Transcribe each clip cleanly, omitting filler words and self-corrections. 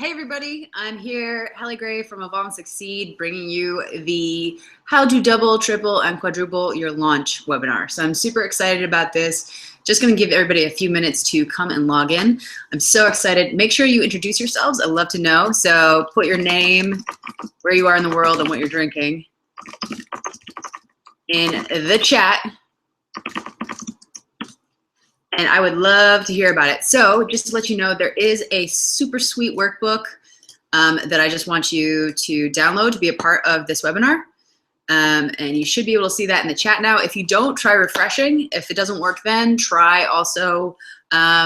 Hey everybody, I'm here, Hallie Gray from Evolve and Succeed, bringing you the How to Double, Triple, and Quadruple Your Launch webinar. So I'm super excited about this. Just going to give everybody a few minutes to come and log in. I'm so excited. Make sure you introduce yourselves. I'd love to know. So put your name, where you are in the world, and what you're drinking in the chat. And I would love to hear about it. So just to let you know, there is a super sweet workbook that I just want you to download to be a part of this webinar. And you should be able to see that in the chat now. If you don't, try refreshing. If it doesn't work then, try also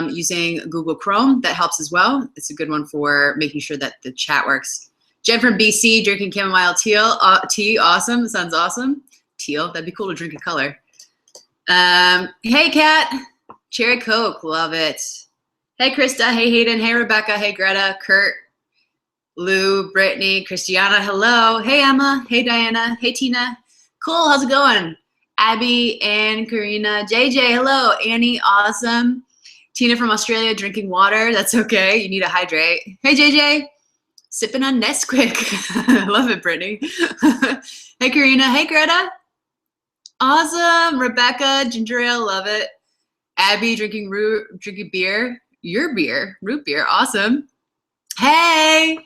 using Google Chrome. That helps as well. It's a good one for making sure that the chat works. Jen from BC, drinking chamomile tea. Awesome. Sounds awesome. Teal. That'd be cool to drink a color. Hey, Kat. Cherry Coke, love it. Hey, Krista. Hey, Hayden. Hey, Rebecca. Hey, Greta. Kurt, Lou, Brittany, Christiana. Hello. Hey, Emma. Hey, Diana. Hey, Tina. Cool. How's it going? Abby and Karina. JJ. Hello. Annie. Awesome. Tina from Australia, drinking water. That's okay. You need to hydrate. Hey, JJ. Sipping on Nesquik. Love it, Brittany. Hey, Karina. Hey, Greta. Awesome. Rebecca. Ginger ale. Love it. Abby drinking beer, your beer, root beer, awesome. Hey,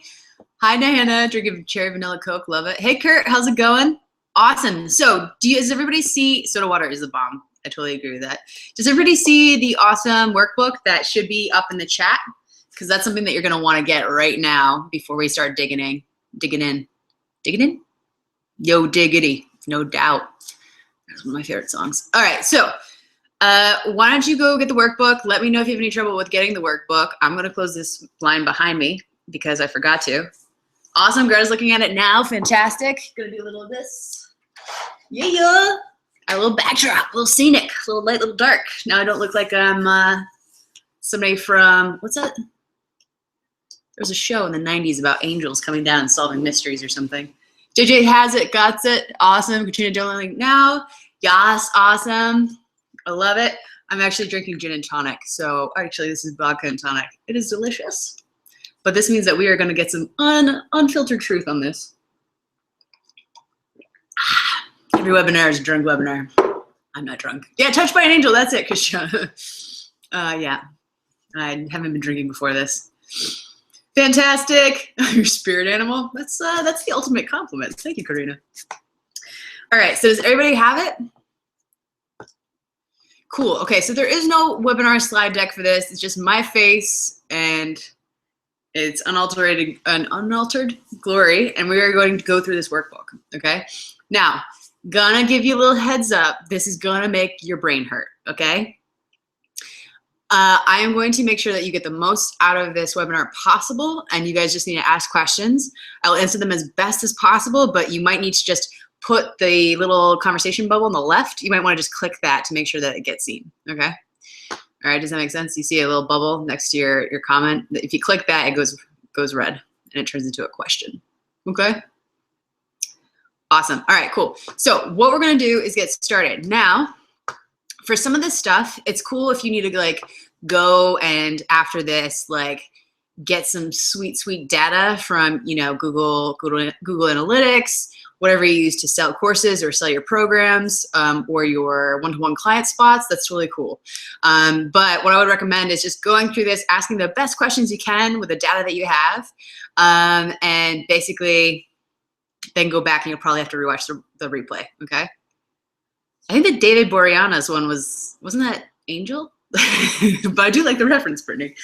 hi Diana, drinking cherry vanilla Coke, love it. Hey Kurt, how's it going? Awesome. So does everybody see, soda water is the bomb. I totally agree with that. Does everybody see the awesome workbook that should be up in the chat? Because that's something that you're gonna wanna get right now before we start digging in? Yo diggity, no doubt. That's one of my favorite songs. All right, so, why don't you go get the workbook? Let me know if you have any trouble with getting the workbook. I'm going to close this line behind me because I forgot to. Awesome. Greta's looking at it now. Fantastic. Going to do a little of this. Yeah. Our little backdrop, a little scenic, a little light, a little dark. Now I don't look like I'm somebody from, what's that? There was a show in the 90s about angels coming down and solving mysteries or something. JJ has it, got it. Awesome. Katrina downloading now. Yas, awesome. I love it. I'm actually drinking gin and tonic. So actually this is vodka and tonic. It is delicious. But this means that we are going to get some unfiltered truth on this. Every webinar is a drunk webinar. I'm not drunk. Yeah, touched by an angel. That's it, Christian. Yeah, I haven't been drinking before this. Fantastic. Your spirit animal. That's the ultimate compliment. Thank you, Karina. All right, so does everybody have it? Cool. Okay, so there is no webinar slide deck for this. It's just my face and it's unaltered glory, and we are going to go through this workbook. Okay. Now, gonna give you a little heads up. This is gonna make your brain hurt. Okay. I am going to make sure that you get the most out of this webinar possible, and you guys just need to ask questions. I'll answer them as best as possible, but you might need to just put the little conversation bubble on the left. You might want to just click that to make sure that it gets seen. Okay. All right. Does that make sense? You see a little bubble next to your comment. If you click that, it goes red and it turns into a question. Okay. Awesome. All right, cool. So what we're going to do is get started. Now, for some of this stuff, it's cool if you need to like go and after this, like get some sweet data from, you know, Google Analytics, whatever you use to sell courses or sell your programs or your one-to-one client spots. That's really cool. But what I would recommend is just going through this, asking the best questions you can with the data that you have, and basically then go back and you'll probably have to rewatch the replay, okay? I think that David Boreanaz's one wasn't that Angel? But I do like the reference, Brittany.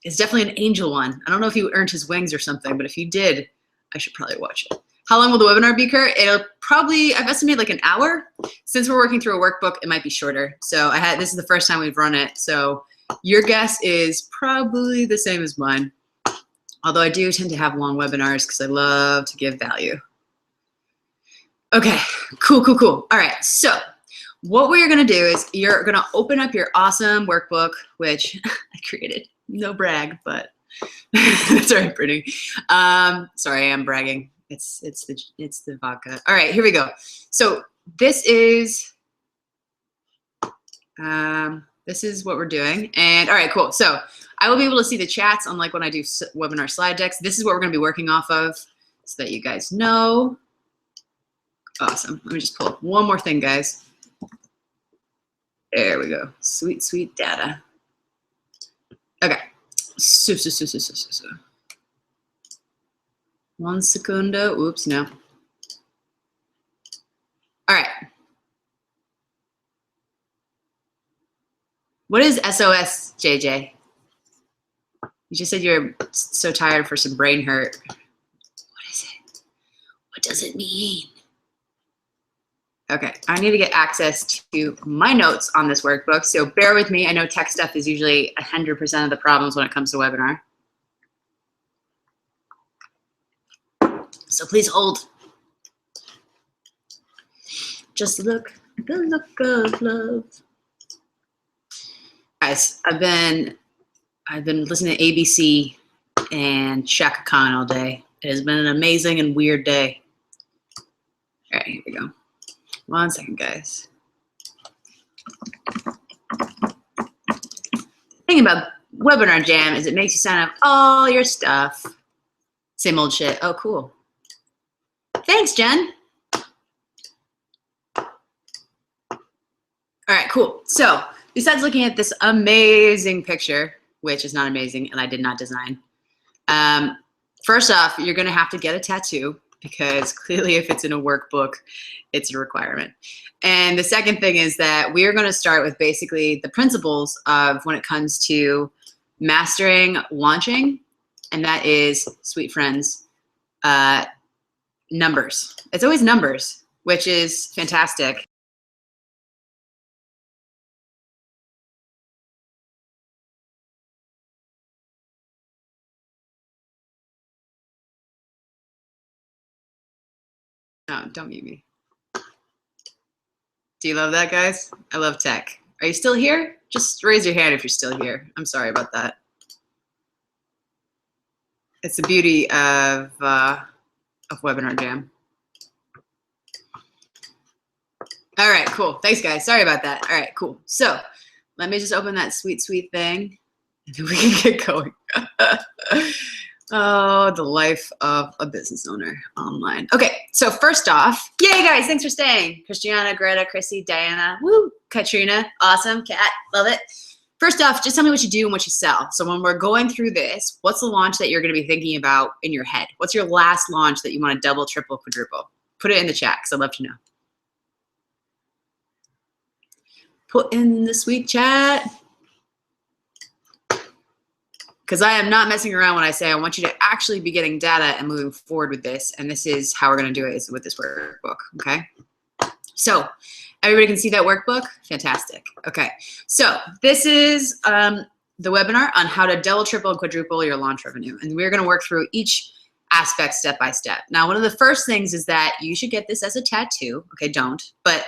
It's definitely an angel one. I don't know if he earned his wings or something, but if he did, I should probably watch it. How long will the webinar be, Kurt? It'll probably, I've estimated like an hour. Since we're working through a workbook, it might be shorter. So this is the first time we've run it. So your guess is probably the same as mine. Although I do tend to have long webinars because I love to give value. Okay, cool. All right, so what we're gonna do is you're gonna open up your awesome workbook, which I created. No brag, but sorry, Brittany. Sorry, I am bragging. It's the vodka. All right, here we go. So this is the this is what we're doing. And all right, cool. So I will be able to see the chats unlike when I do webinar slide decks. This is what we're going to be working off of so that you guys know. Awesome. Let me just pull up one more thing, guys. There we go. Sweet, sweet data. Okay. So. 1 second. Oops, no. All right. What is SOS, JJ? You just said you're so tired for some brain hurt. What is it? What does it mean? Okay, I need to get access to my notes on this workbook, so bear with me. I know tech stuff is usually 100% of the problems when it comes to webinar. So please hold. Just look, the look of love. Guys, I've been listening to ABC and Shaka Khan all day. It has been an amazing and weird day. All right, here we go. 1 second, guys. The thing about Webinar Jam is it makes you sign up all your stuff. Same old shit. Oh, cool. Thanks, Jen. All right, cool. So besides looking at this amazing picture, which is not amazing and I did not design, first off, you're going to have to get a tattoo because clearly if it's in a workbook, it's a requirement. And the second thing is that we are going to start with basically the principles of when it comes to mastering launching, and that is, sweet friends, numbers. It's always numbers, which is fantastic. No, don't mute me. Do you love that, guys? I love tech. Are you still here? Just raise your hand if you're still here. I'm sorry about that. It's the beauty of Webinar Jam. All right, cool. Thanks, guys. Sorry about that. All right, cool. So let me just open that sweet, sweet thing, and then we can get going. Oh, the life of a business owner online. Okay, so first off, yay, guys. Thanks for staying. Christiana, Greta, Chrissy, Diana, woo, Katrina, awesome, Kat, love it. First off, just tell me what you do and what you sell. So when we're going through this, what's the launch that you're going to be thinking about in your head? What's your last launch that you want to double, triple, quadruple? Put it in the chat because I'd love to know. Put in the sweet chat. Because I am not messing around when I say I want you to actually be getting data and moving forward with this. And this is how we're going to do it, is with this workbook, okay? So everybody can see that workbook? Fantastic. Okay, so this is the webinar on how to double, triple, and quadruple your launch revenue. And we're going to work through each aspect step by step. Now, one of the first things is that you should get this as a tattoo. Okay, don't. But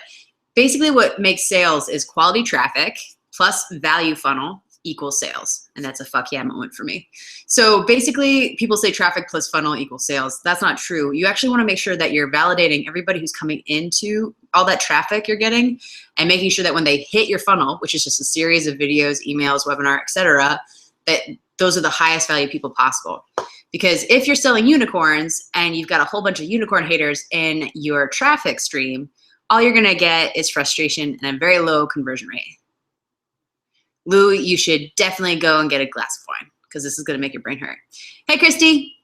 basically what makes sales is quality traffic plus value funnel equals sales. And that's a fuck yeah moment for me. So basically people say traffic plus funnel equals sales. That's not true. You actually want to make sure that you're validating everybody who's coming into all that traffic you're getting and making sure that when they hit your funnel, which is just a series of videos, emails, webinar, etc., that those are the highest value people possible. Because if you're selling unicorns and you've got a whole bunch of unicorn haters in your traffic stream, all you're going to get is frustration and a very low conversion rate. Lou, you should definitely go and get a glass of wine because this is going to make your brain hurt. Hey, Christy.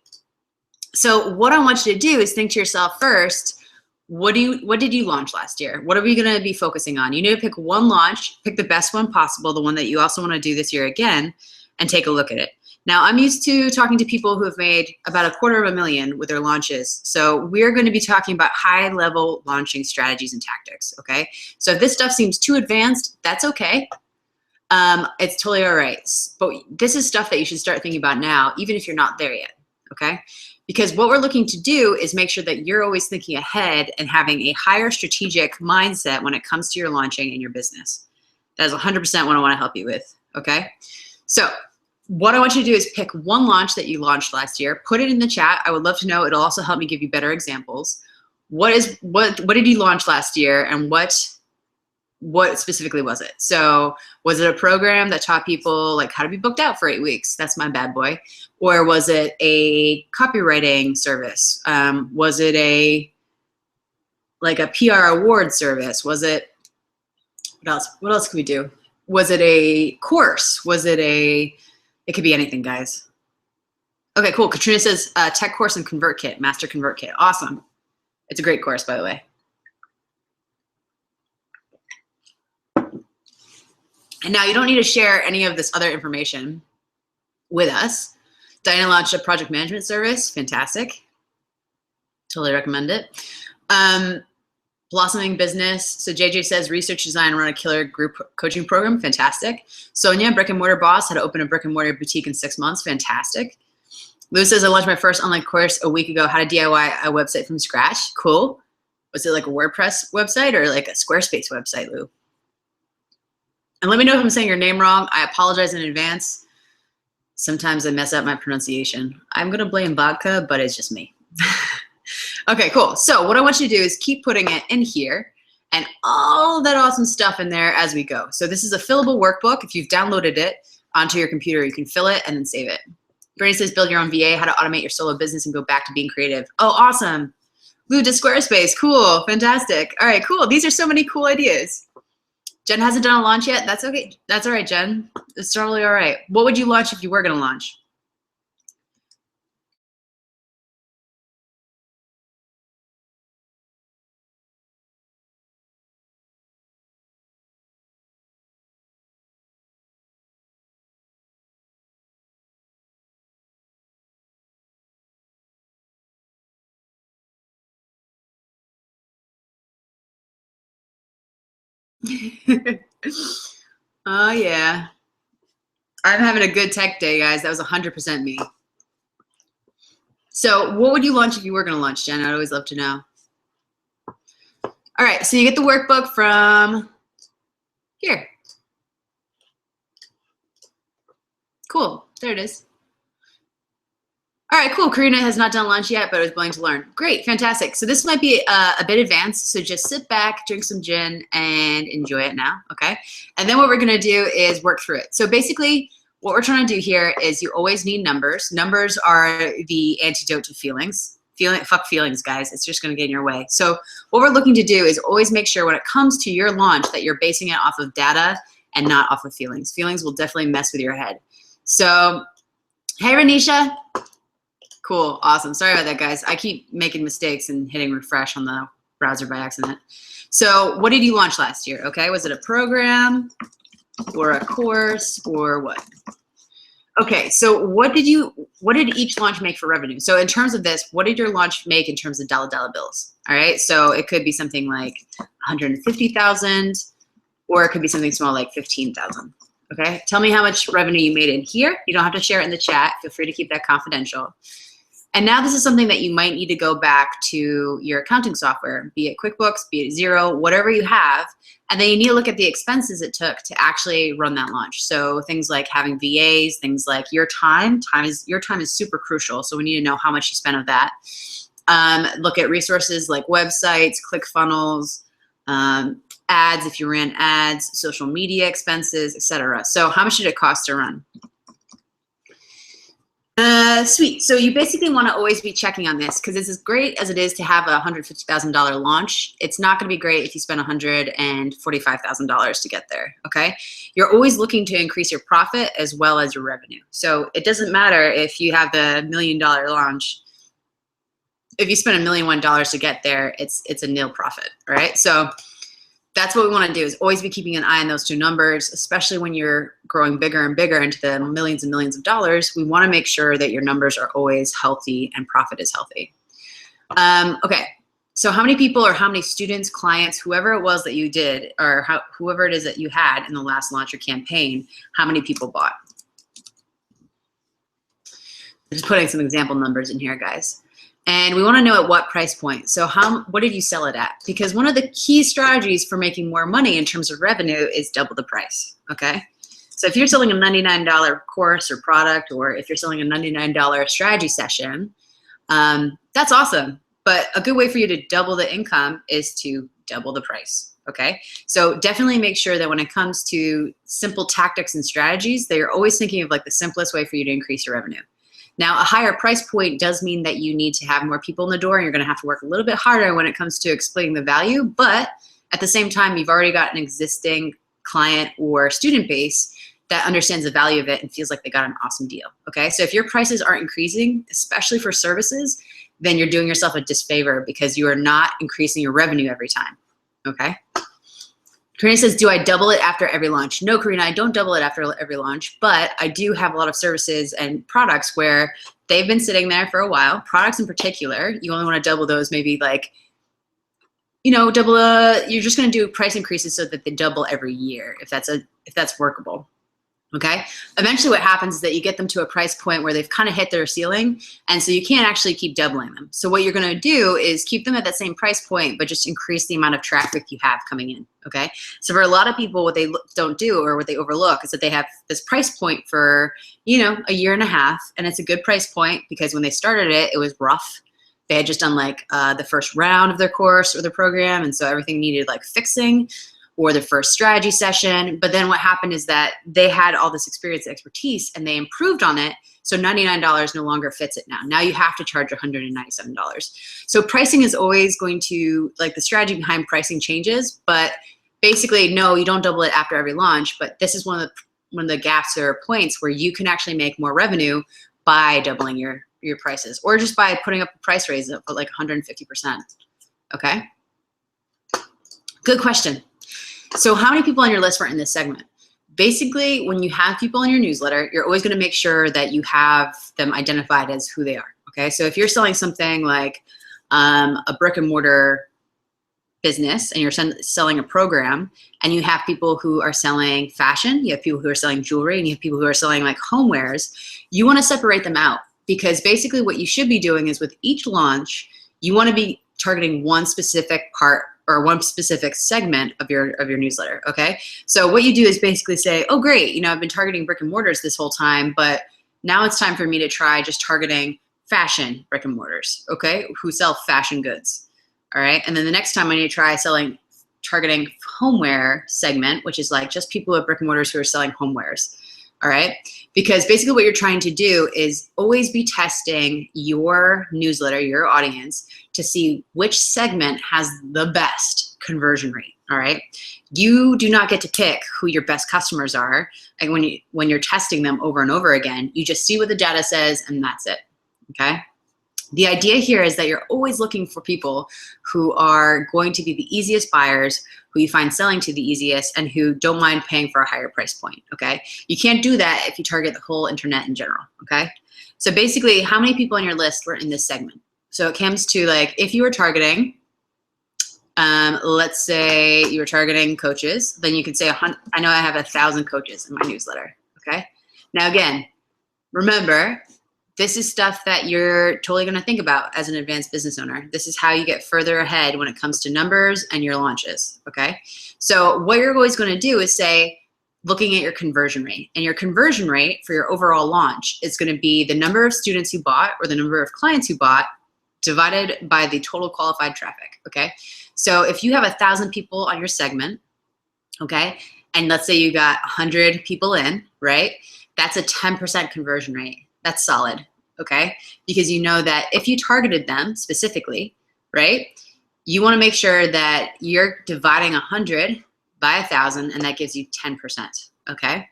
So what I want you to do is think to yourself first, what did you launch last year? What are we going to be focusing on? You need to pick one launch, pick the best one possible, the one that you also want to do this year again, and take a look at it. Now, I'm used to talking to people who have made about $250,000 with their launches. So we're going to be talking about high-level launching strategies and tactics, okay? So if this stuff seems too advanced, that's okay. It's totally all right. But this is stuff that you should start thinking about now, even if you're not there yet, okay? Because what we're looking to do is make sure that you're always thinking ahead and having a higher strategic mindset when it comes to your launching in your business. That is 100% what I want to help you with, okay? So what I want you to do is pick one launch that you launched last year, put it in the chat. I would love to know. It'll also help me give you better examples. What did you launch last year, and what what specifically was it? So was it a program that taught people like how to be booked out for 8 weeks? That's my bad boy. Or was it a copywriting service? Was it like a PR award service? Was it, what else could we do? Was it a course? Was it it could be anything, guys. Okay, cool. Katrina says tech course and ConvertKit, Master ConvertKit. Awesome. It's a great course, by the way. And now you don't need to share any of this other information with us. Diana launched a project management service. Fantastic. Totally recommend it. Blossoming business. So JJ says research design, run a killer group coaching program. Fantastic. Sonia, brick and mortar boss, how to open a brick and mortar boutique in 6 months. Fantastic. Lou says I launched my first online course a week ago, how to DIY a website from scratch. Cool. Was it like a WordPress website or like a Squarespace website, Lou? And let me know if I'm saying your name wrong. I apologize in advance. Sometimes I mess up my pronunciation. I'm gonna blame vodka, but it's just me. Okay, cool. So what I want you to do is keep putting it in here and all that awesome stuff in there as we go. So this is a fillable workbook. If you've downloaded it onto your computer, you can fill it and then save it. Bernie says build your own VA, how to automate your solo business and go back to being creative. Oh, awesome. Lou to Squarespace, cool, fantastic. All right, cool. These are so many cool ideas. Jen hasn't done a launch yet. That's okay. That's all right, Jen. It's totally all right. What would you launch if you were going to launch? Oh, yeah. I'm having a good tech day, guys. That was 100% me. So what would you launch if you were going to launch, Jen? I'd always love to know. All right, so you get the workbook from here. Cool, there it is. All right, cool. Karina has not done lunch yet, but is willing to learn. Great, fantastic. So this might be a bit advanced, so just sit back, drink some gin, and enjoy it now, okay? And then what we're gonna do is work through it. So basically, what we're trying to do here is you always need numbers. Numbers are the antidote to feelings. Fuck feelings, guys. It's just gonna get in your way. So what we're looking to do is always make sure when it comes to your launch that you're basing it off of data and not off of feelings. Feelings will definitely mess with your head. So, hey, Renisha. Cool, awesome. Sorry about that, guys. I keep making mistakes and hitting refresh on the browser by accident. So what did you launch last year, okay? Was it a program or a course or what? Okay, so what did each launch make for revenue? So in terms of this, what did your launch make in terms of dollar bills? All right, so it could be something like 150,000 or it could be something small like 15,000. Okay, tell me how much revenue you made in here. You don't have to share it in the chat. Feel free to keep that confidential. And now this is something that you might need to go back to your accounting software, be it QuickBooks, be it Xero, whatever you have, and then you need to look at the expenses it took to actually run that launch. So things like having VAs, things like your time is super crucial. So we need to know how much you spent of that. Look at resources like websites, ClickFunnels, ads if you ran ads, social media expenses, etc. So how much did it cost to run? Sweet. So you basically want to always be checking on this because it's as great as it is to have a $150,000 launch. It's not going to be great if you spend $145,000 to get there. Okay. You're always looking to increase your profit as well as your revenue. So it doesn't matter if you have the $1 million launch. If you spend $1 million to get there, it's a nil profit. All right. So that's what we want to do is always be keeping an eye on those two numbers, especially when you're growing bigger and bigger into the millions and millions of dollars. We want to make sure that your numbers are always healthy and profit is healthy. Okay, so how many people or how many students, clients, whoever it was that you did, or whoever it is that you had in the last launch or campaign, how many people bought? Just putting some example numbers in here, guys. And we want to know at what price point. So what did you sell it at? Because one of the key strategies for making more money in terms of revenue is double the price, okay? So if you're selling a $99 course or product, or if you're selling a $99 strategy session, that's awesome. But a good way for you to double the income is to double the price, okay? So definitely make sure that when it comes to simple tactics and strategies, that you're always thinking of like the simplest way for you to increase your revenue. Now, a higher price point does mean that you need to have more people in the door and you're gonna have to work a little bit harder when it comes to explaining the value, but at the same time, you've already got an existing client or student base that understands the value of it and feels like they got an awesome deal, okay? So if your prices aren't increasing, especially for services, then you're doing yourself a disfavor because you are not increasing your revenue every time, okay? Karina says, do I double it after every launch? No, Karina, I don't double it after every launch, but I do have a lot of services and products where they've been sitting there for a while. Products in particular, you only wanna double those maybe like, you know, you're just gonna do price increases so that they double every year if that's workable. Okay. Eventually what happens is that you get them to a price point where they've kind of hit their ceiling. And so you can't actually keep doubling them. So what you're going to do is keep them at that same price point, but just increase the amount of traffic you have coming in. Okay. So for a lot of people, what they don't do or what they overlook is that they have this price point for, you know, a year and a half. And it's a good price point because when they started it, it was rough. They had just done like the first round of their course or their program. And so everything needed like fixing, or their first strategy session. But then what happened is that they had all this experience and expertise and they improved on it. So $99 no longer fits it now. Now you have to charge $197. So pricing is always going to, like the strategy behind pricing changes, but basically no, you don't double it after every launch, but this is one of the gaps or points where you can actually make more revenue by doubling your prices or just by putting up a price raise of like 150%, okay? Good question. So how many people on your list were in this segment? Basically, when you have people in your newsletter, you're always going to make sure that you have them identified as who they are, okay? So if you're selling something like a brick and mortar business and you're selling a program and you have people who are selling fashion, you have people who are selling jewelry, and you have people who are selling like homewares, you want to separate them out because basically what you should be doing is with each launch, you want to be targeting one specific part or one specific segment of your newsletter, okay? So what you do is basically say, oh great, you know, I've been targeting brick and mortars this whole time, but now it's time for me to try just targeting fashion brick and mortars, okay? Who sell fashion goods, all right? And then the next time I need to try targeting homeware segment, which is like just people at brick and mortars who are selling homewares, all right? Because basically what you're trying to do is always be testing your newsletter, your audience, to see which segment has the best conversion rate, all right? You do not get to pick who your best customers are. And when you're testing them over and over again, you just see what the data says and that's it, okay? The idea here is that you're always looking for people who are going to be the easiest buyers, who you find selling to the easiest, and who don't mind paying for a higher price point, okay? You can't do that if you target the whole internet in general, okay? So basically, how many people on your list were in this segment? So it comes to like, if you were targeting, let's say you were targeting coaches, then you can say, I know I have 1,000 coaches in my newsletter, okay? Now again, remember, this is stuff that you're totally gonna think about as an advanced business owner. This is how you get further ahead when it comes to numbers and your launches, okay? So what you're always gonna do is say, looking at your conversion rate. And your conversion rate for your overall launch is gonna be the number of students who bought or the number of clients who bought divided by the total qualified traffic, okay? So if you have 1,000 people on your segment, okay, and let's say you got 100 people in, right? That's a 10% conversion rate. That's solid, okay? Because you know that if you targeted them specifically, right, you wanna make sure that you're dividing 100 by 1,000 and that gives you 10%, okay?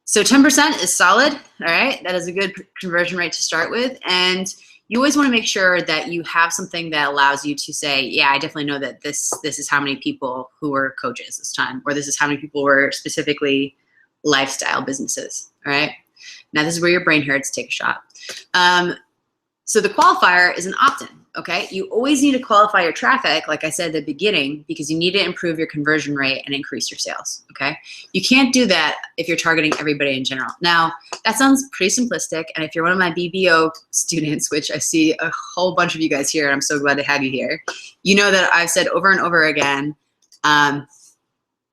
So 10% is solid, all right? That is a good conversion rate to start with. And you always wanna make sure that you have something that allows you to say, yeah, I definitely know that this is how many people who were coaches this time, or this is how many people were specifically lifestyle businesses, all right? Now this is where your brain hurts, take a shot. So the qualifier is an opt-in, okay? You always need to qualify your traffic, like I said at the beginning, because you need to improve your conversion rate and increase your sales, okay? You can't do that if you're targeting everybody in general. Now, that sounds pretty simplistic, and if you're one of my BBO students, which I see a whole bunch of you guys here, and I'm so glad to have you here, you know that I've said over and over again,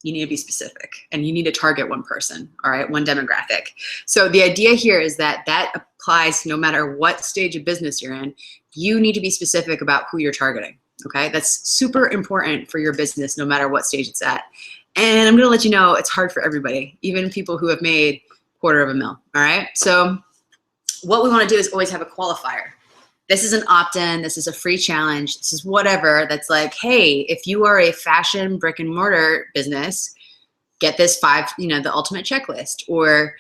you need to be specific and you need to target one person, all right, one demographic. So the idea here is that that applies no matter what stage of business you're in. You need to be specific about who you're targeting, okay? That's super important for your business, no matter what stage it's at. And I'm gonna let you know it's hard for everybody, even people who have made $250,000, all right? So what we wanna do is always have a qualifier. This is an opt-in, this is a free challenge, this is whatever that's like, hey, if you are a fashion brick and mortar business, get this the ultimate checklist, or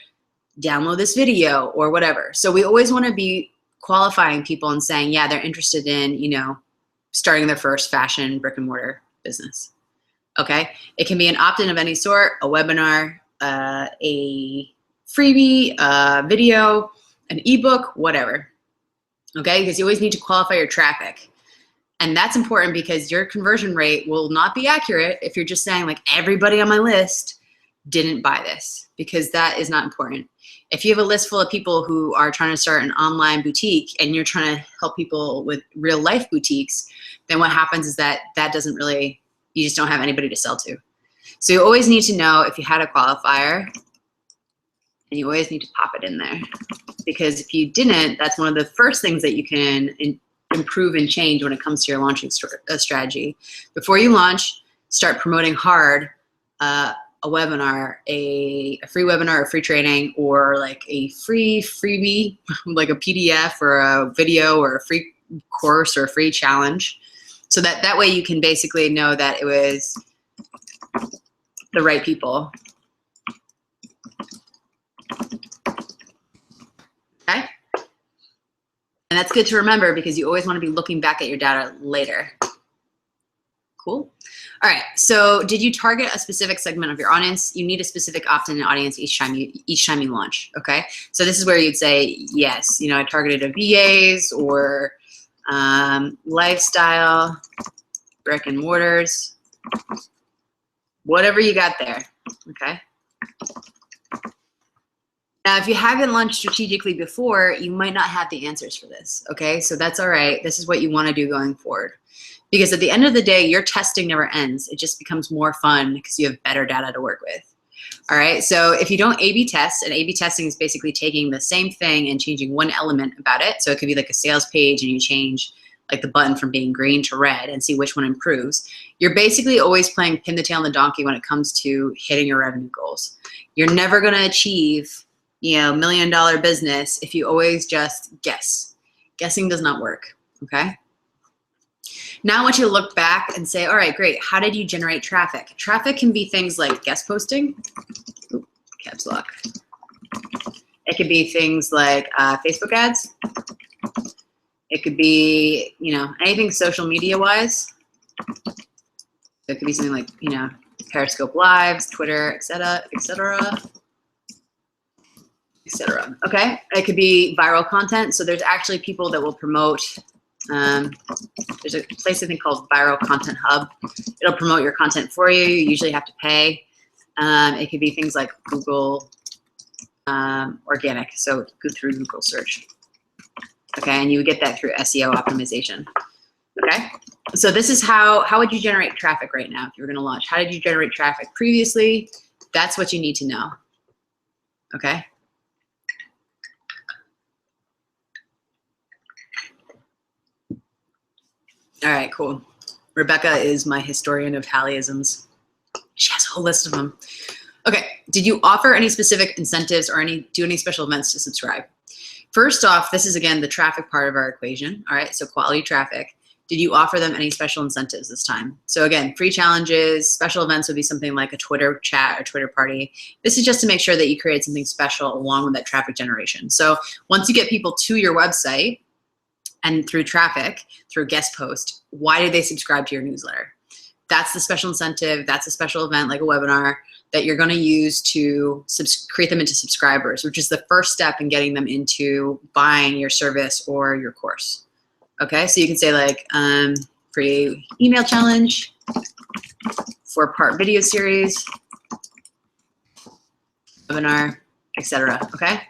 download this video, or whatever. So we always wanna be qualifying people and saying, yeah, they're interested in, starting their first fashion brick and mortar business, okay? It can be an opt-in of any sort, a webinar, a freebie, a video, an ebook, whatever, okay? Because you always need to qualify your traffic. And that's important because your conversion rate will not be accurate if you're just saying like everybody on my list didn't buy this, because that is not important. If you have a list full of people who are trying to start an online boutique and you're trying to help people with real life boutiques, then what happens is that you just don't have anybody to sell to. So you always need to know if you had a qualifier, and you always need to pop it in there, because if you didn't, that's one of the first things that you can improve and change when it comes to your launching strategy. Before you launch, start promoting hard a webinar, a free webinar, a free training, or like a freebie, like a PDF or a video or a free course or a free challenge. So that way you can basically know that it was the right people. Okay? And that's good to remember, because you always want to be looking back at your data later. Cool. All right, so did you target a specific segment of your audience? You need a specific opt-in audience each time you launch, okay? So this is where you'd say, yes, I targeted a VAs or lifestyle, brick and mortars, whatever you got there, okay? Now, if you haven't launched strategically before, you might not have the answers for this, okay? So that's all right. This is what you want to do going forward. Because at the end of the day, your testing never ends. It just becomes more fun because you have better data to work with. All right, so if you don't A/B test, and A/B testing is basically taking the same thing and changing one element about it. So it could be like a sales page, and you change like the button from being green to red and see which one improves. You're basically always playing pin the tail on the donkey when it comes to hitting your revenue goals. You're never gonna achieve $1 million business if you always just guess. Guessing does not work, okay? Now I want you to look back and say, all right, great, how did you generate traffic? Traffic can be things like guest posting, caps lock. It could be things like Facebook ads. It could be, anything social media wise. It could be something like, Periscope Lives, Twitter, et cetera, et cetera. Etc. Okay, it could be viral content. So there's actually people that will promote. There's a place I think called Viral Content Hub. It'll promote your content for you. You usually have to pay. It could be things like Google organic. So go through Google search. Okay, and you would get that through SEO optimization. Okay, so this is how would you generate traffic right now if you were going to launch? How did you generate traffic previously? That's what you need to know. Okay. All right, cool. Rebecca is my historian of Halliisms. She has a whole list of them. Okay, did you offer any specific incentives or do any special events to subscribe? First off, this is again the traffic part of our equation. All right, so quality traffic. Did you offer them any special incentives this time? So again, free challenges, special events would be something like a Twitter chat or Twitter party. This is just to make sure that you create something special along with that traffic generation. So once you get people to your website, and through traffic, through guest post, why did they subscribe to your newsletter? That's the special incentive, that's a special event like a webinar that you're gonna use to create them into subscribers, which is the first step in getting them into buying your service or your course. Okay, so you can say like free email challenge, 4-part video series, webinar, etc. Okay?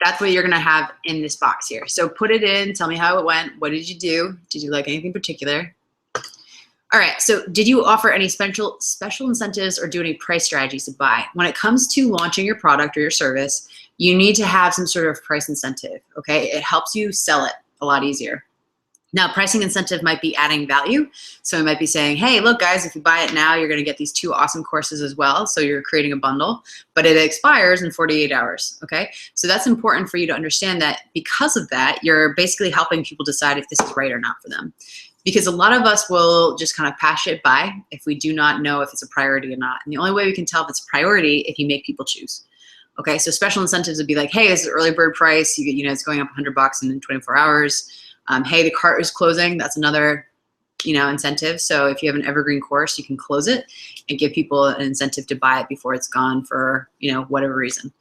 That's what you're gonna have in this box here. So put it in, tell me how it went. What did you do? Did you like anything particular? All right, so did you offer any special incentives or do any price strategies to buy? When it comes to launching your product or your service, you need to have some sort of price incentive, okay? It helps you sell it a lot easier. Now, pricing incentive might be adding value. So it might be saying, hey, look, guys, if you buy it now, you're going to get these 2 awesome courses as well. So you're creating a bundle, but it expires in 48 hours. Okay. So that's important for you to understand that because of that, you're basically helping people decide if this is right or not for them. Because a lot of us will just kind of pass it by if we do not know if it's a priority or not. And the only way we can tell if it's a priority if you make people choose. Okay. So special incentives would be like, hey, this is early bird price. You know, it's going up $100 in 24 hours. Hey, the cart is closing. That's another, you know, incentive. So if you have an evergreen course, you can close it and give people an incentive to buy it before it's gone for, you know, whatever reason.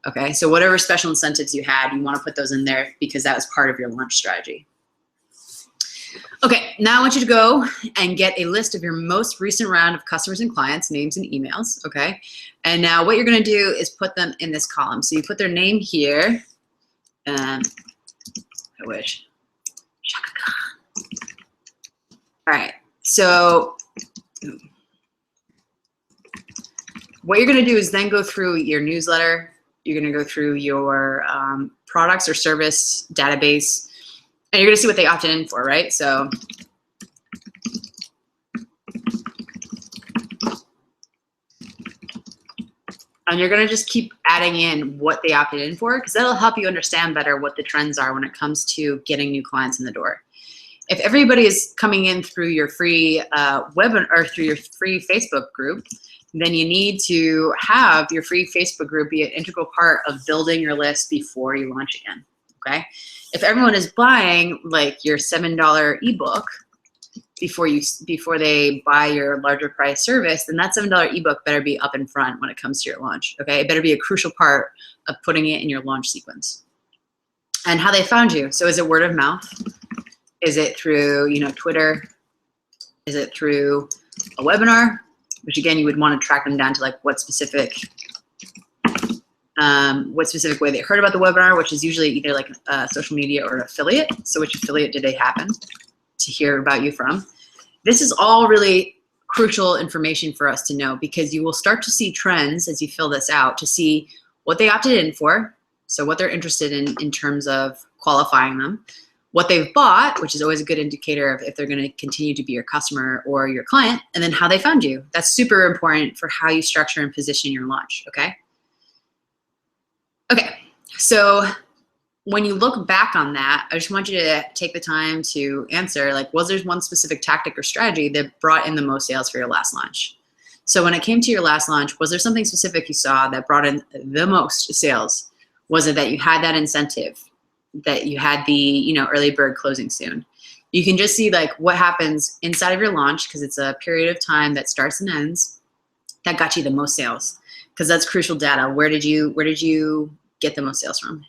Okay, so whatever special incentives you had, you want to put those in there because that was part of your launch strategy. Okay, now I want you to go and get a list of your most recent round of customers and clients, names and emails, okay? And now what you're gonna do is put them in this column. So you put their name here, and I wish. All right, so what you're gonna do is then go through your newsletter, you're gonna go through your products or service database, and you're gonna see what they opted in for, right? So and you're gonna just keep adding in what they opted in for, because that'll help you understand better what the trends are when it comes to getting new clients in the door. If everybody is coming in through your free webinar or through your free Facebook group, then you need to have your free Facebook group be an integral part of building your list before you launch again, okay? If everyone is buying like your $7 ebook before they buy your larger price service, then that $7 ebook better be up in front when it comes to your launch, okay? It better be a crucial part of putting it in your launch sequence. And how they found you. So is it word of mouth? Is it through, you know, Twitter? Is it through a webinar? Which again, you would want to track them down to like what specific way they heard about the webinar, which is usually either like social media or affiliate. So which affiliate did they happen to hear about you from? This is all really crucial information for us to know, because you will start to see trends as you fill this out to see what they opted in for. So what they're interested in terms of qualifying them, what they've bought, which is always a good indicator of if they're going to continue to be your customer or your client, and then how they found you. That's super important for how you structure and position your launch, okay? Okay, so when you look back on that, I just want you to take the time to answer, like, was there one specific tactic or strategy that brought in the most sales for your last launch? So when it came to your last launch, was there something specific you saw that brought in the most sales? Was it that you had that incentive, that you had the, you know, early bird closing soon? You can just see like what happens inside of your launch, because it's a period of time that starts and ends, that got you the most sales, because that's crucial data. Where did you get the most sales from?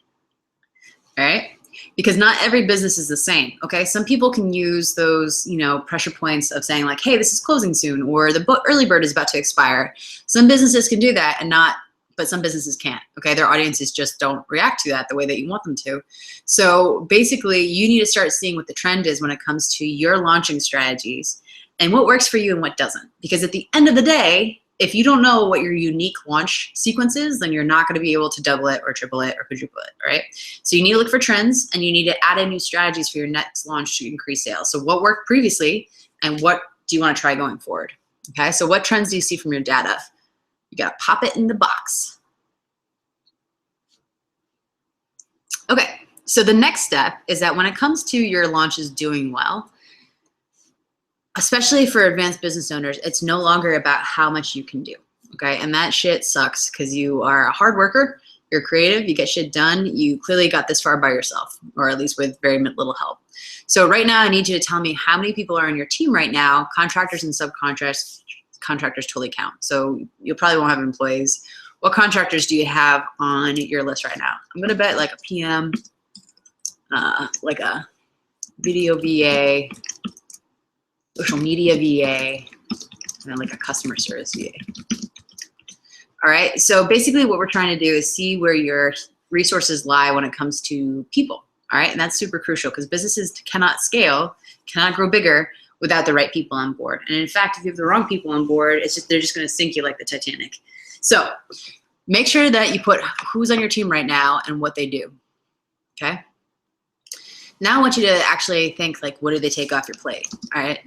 All right, because not every business is the same. Okay, some people can use those, you know, pressure points of saying like, hey, this is closing soon, or the early bird is about to expire. Some businesses can do that and not, but some businesses can't, okay? Their audiences just don't react to that the way that you want them to. So basically, you need to start seeing what the trend is when it comes to your launching strategies and what works for you and what doesn't. Because at the end of the day, if you don't know what your unique launch sequence is, then you're not gonna be able to double it or triple it or quadruple it, all right? So you need to look for trends, and you need to add in new strategies for your next launch to increase sales. So what worked previously, and what do you wanna try going forward, okay? So what trends do you see from your data? You gotta pop it in the box. Okay, so the next step is that when it comes to your launches doing well, especially for advanced business owners, it's no longer about how much you can do, okay? And that shit sucks, because you are a hard worker, you're creative, you get shit done, you clearly got this far by yourself, or at least with very little help. So right now, I need you to tell me how many people are on your team right now. Contractors and subcontractors, contractors totally count. So you probably won't have employees. What contractors do you have on your list right now? I'm gonna bet like a PM, like a video VA, social media VA, and then like a customer service VA. All right, so basically what we're trying to do is see where your resources lie when it comes to people, all right? And that's super crucial, because businesses cannot scale, cannot grow bigger without the right people on board. And in fact, if you have the wrong people on board, they're just gonna sink you like the Titanic. So make sure that you put who's on your team right now and what they do, okay? Now I want you to actually think, like, what do they take off your plate? All right.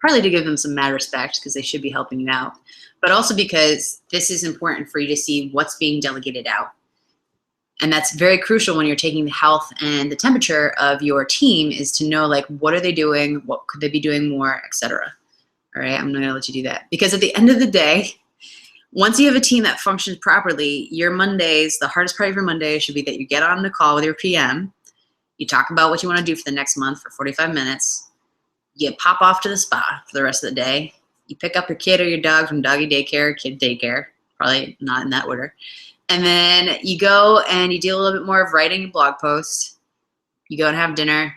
Partly to give them some mad respect because they should be helping you out, but also because this is important for you to see what's being delegated out. And that's very crucial when you're taking the health and the temperature of your team, is to know, like, what are they doing? What could they be doing more, etc. All right, I'm not gonna let you do that, because at the end of the day, once you have a team that functions properly, your Mondays, the hardest part of your Monday should be that you get on the call with your PM, you talk about what you wanna do for the next month for 45 minutes, you pop off to the spa for the rest of the day, you pick up your kid or your dog from doggy daycare, kid daycare, probably not in that order, and then you go and you do a little bit more of writing a blog post, you go and have dinner,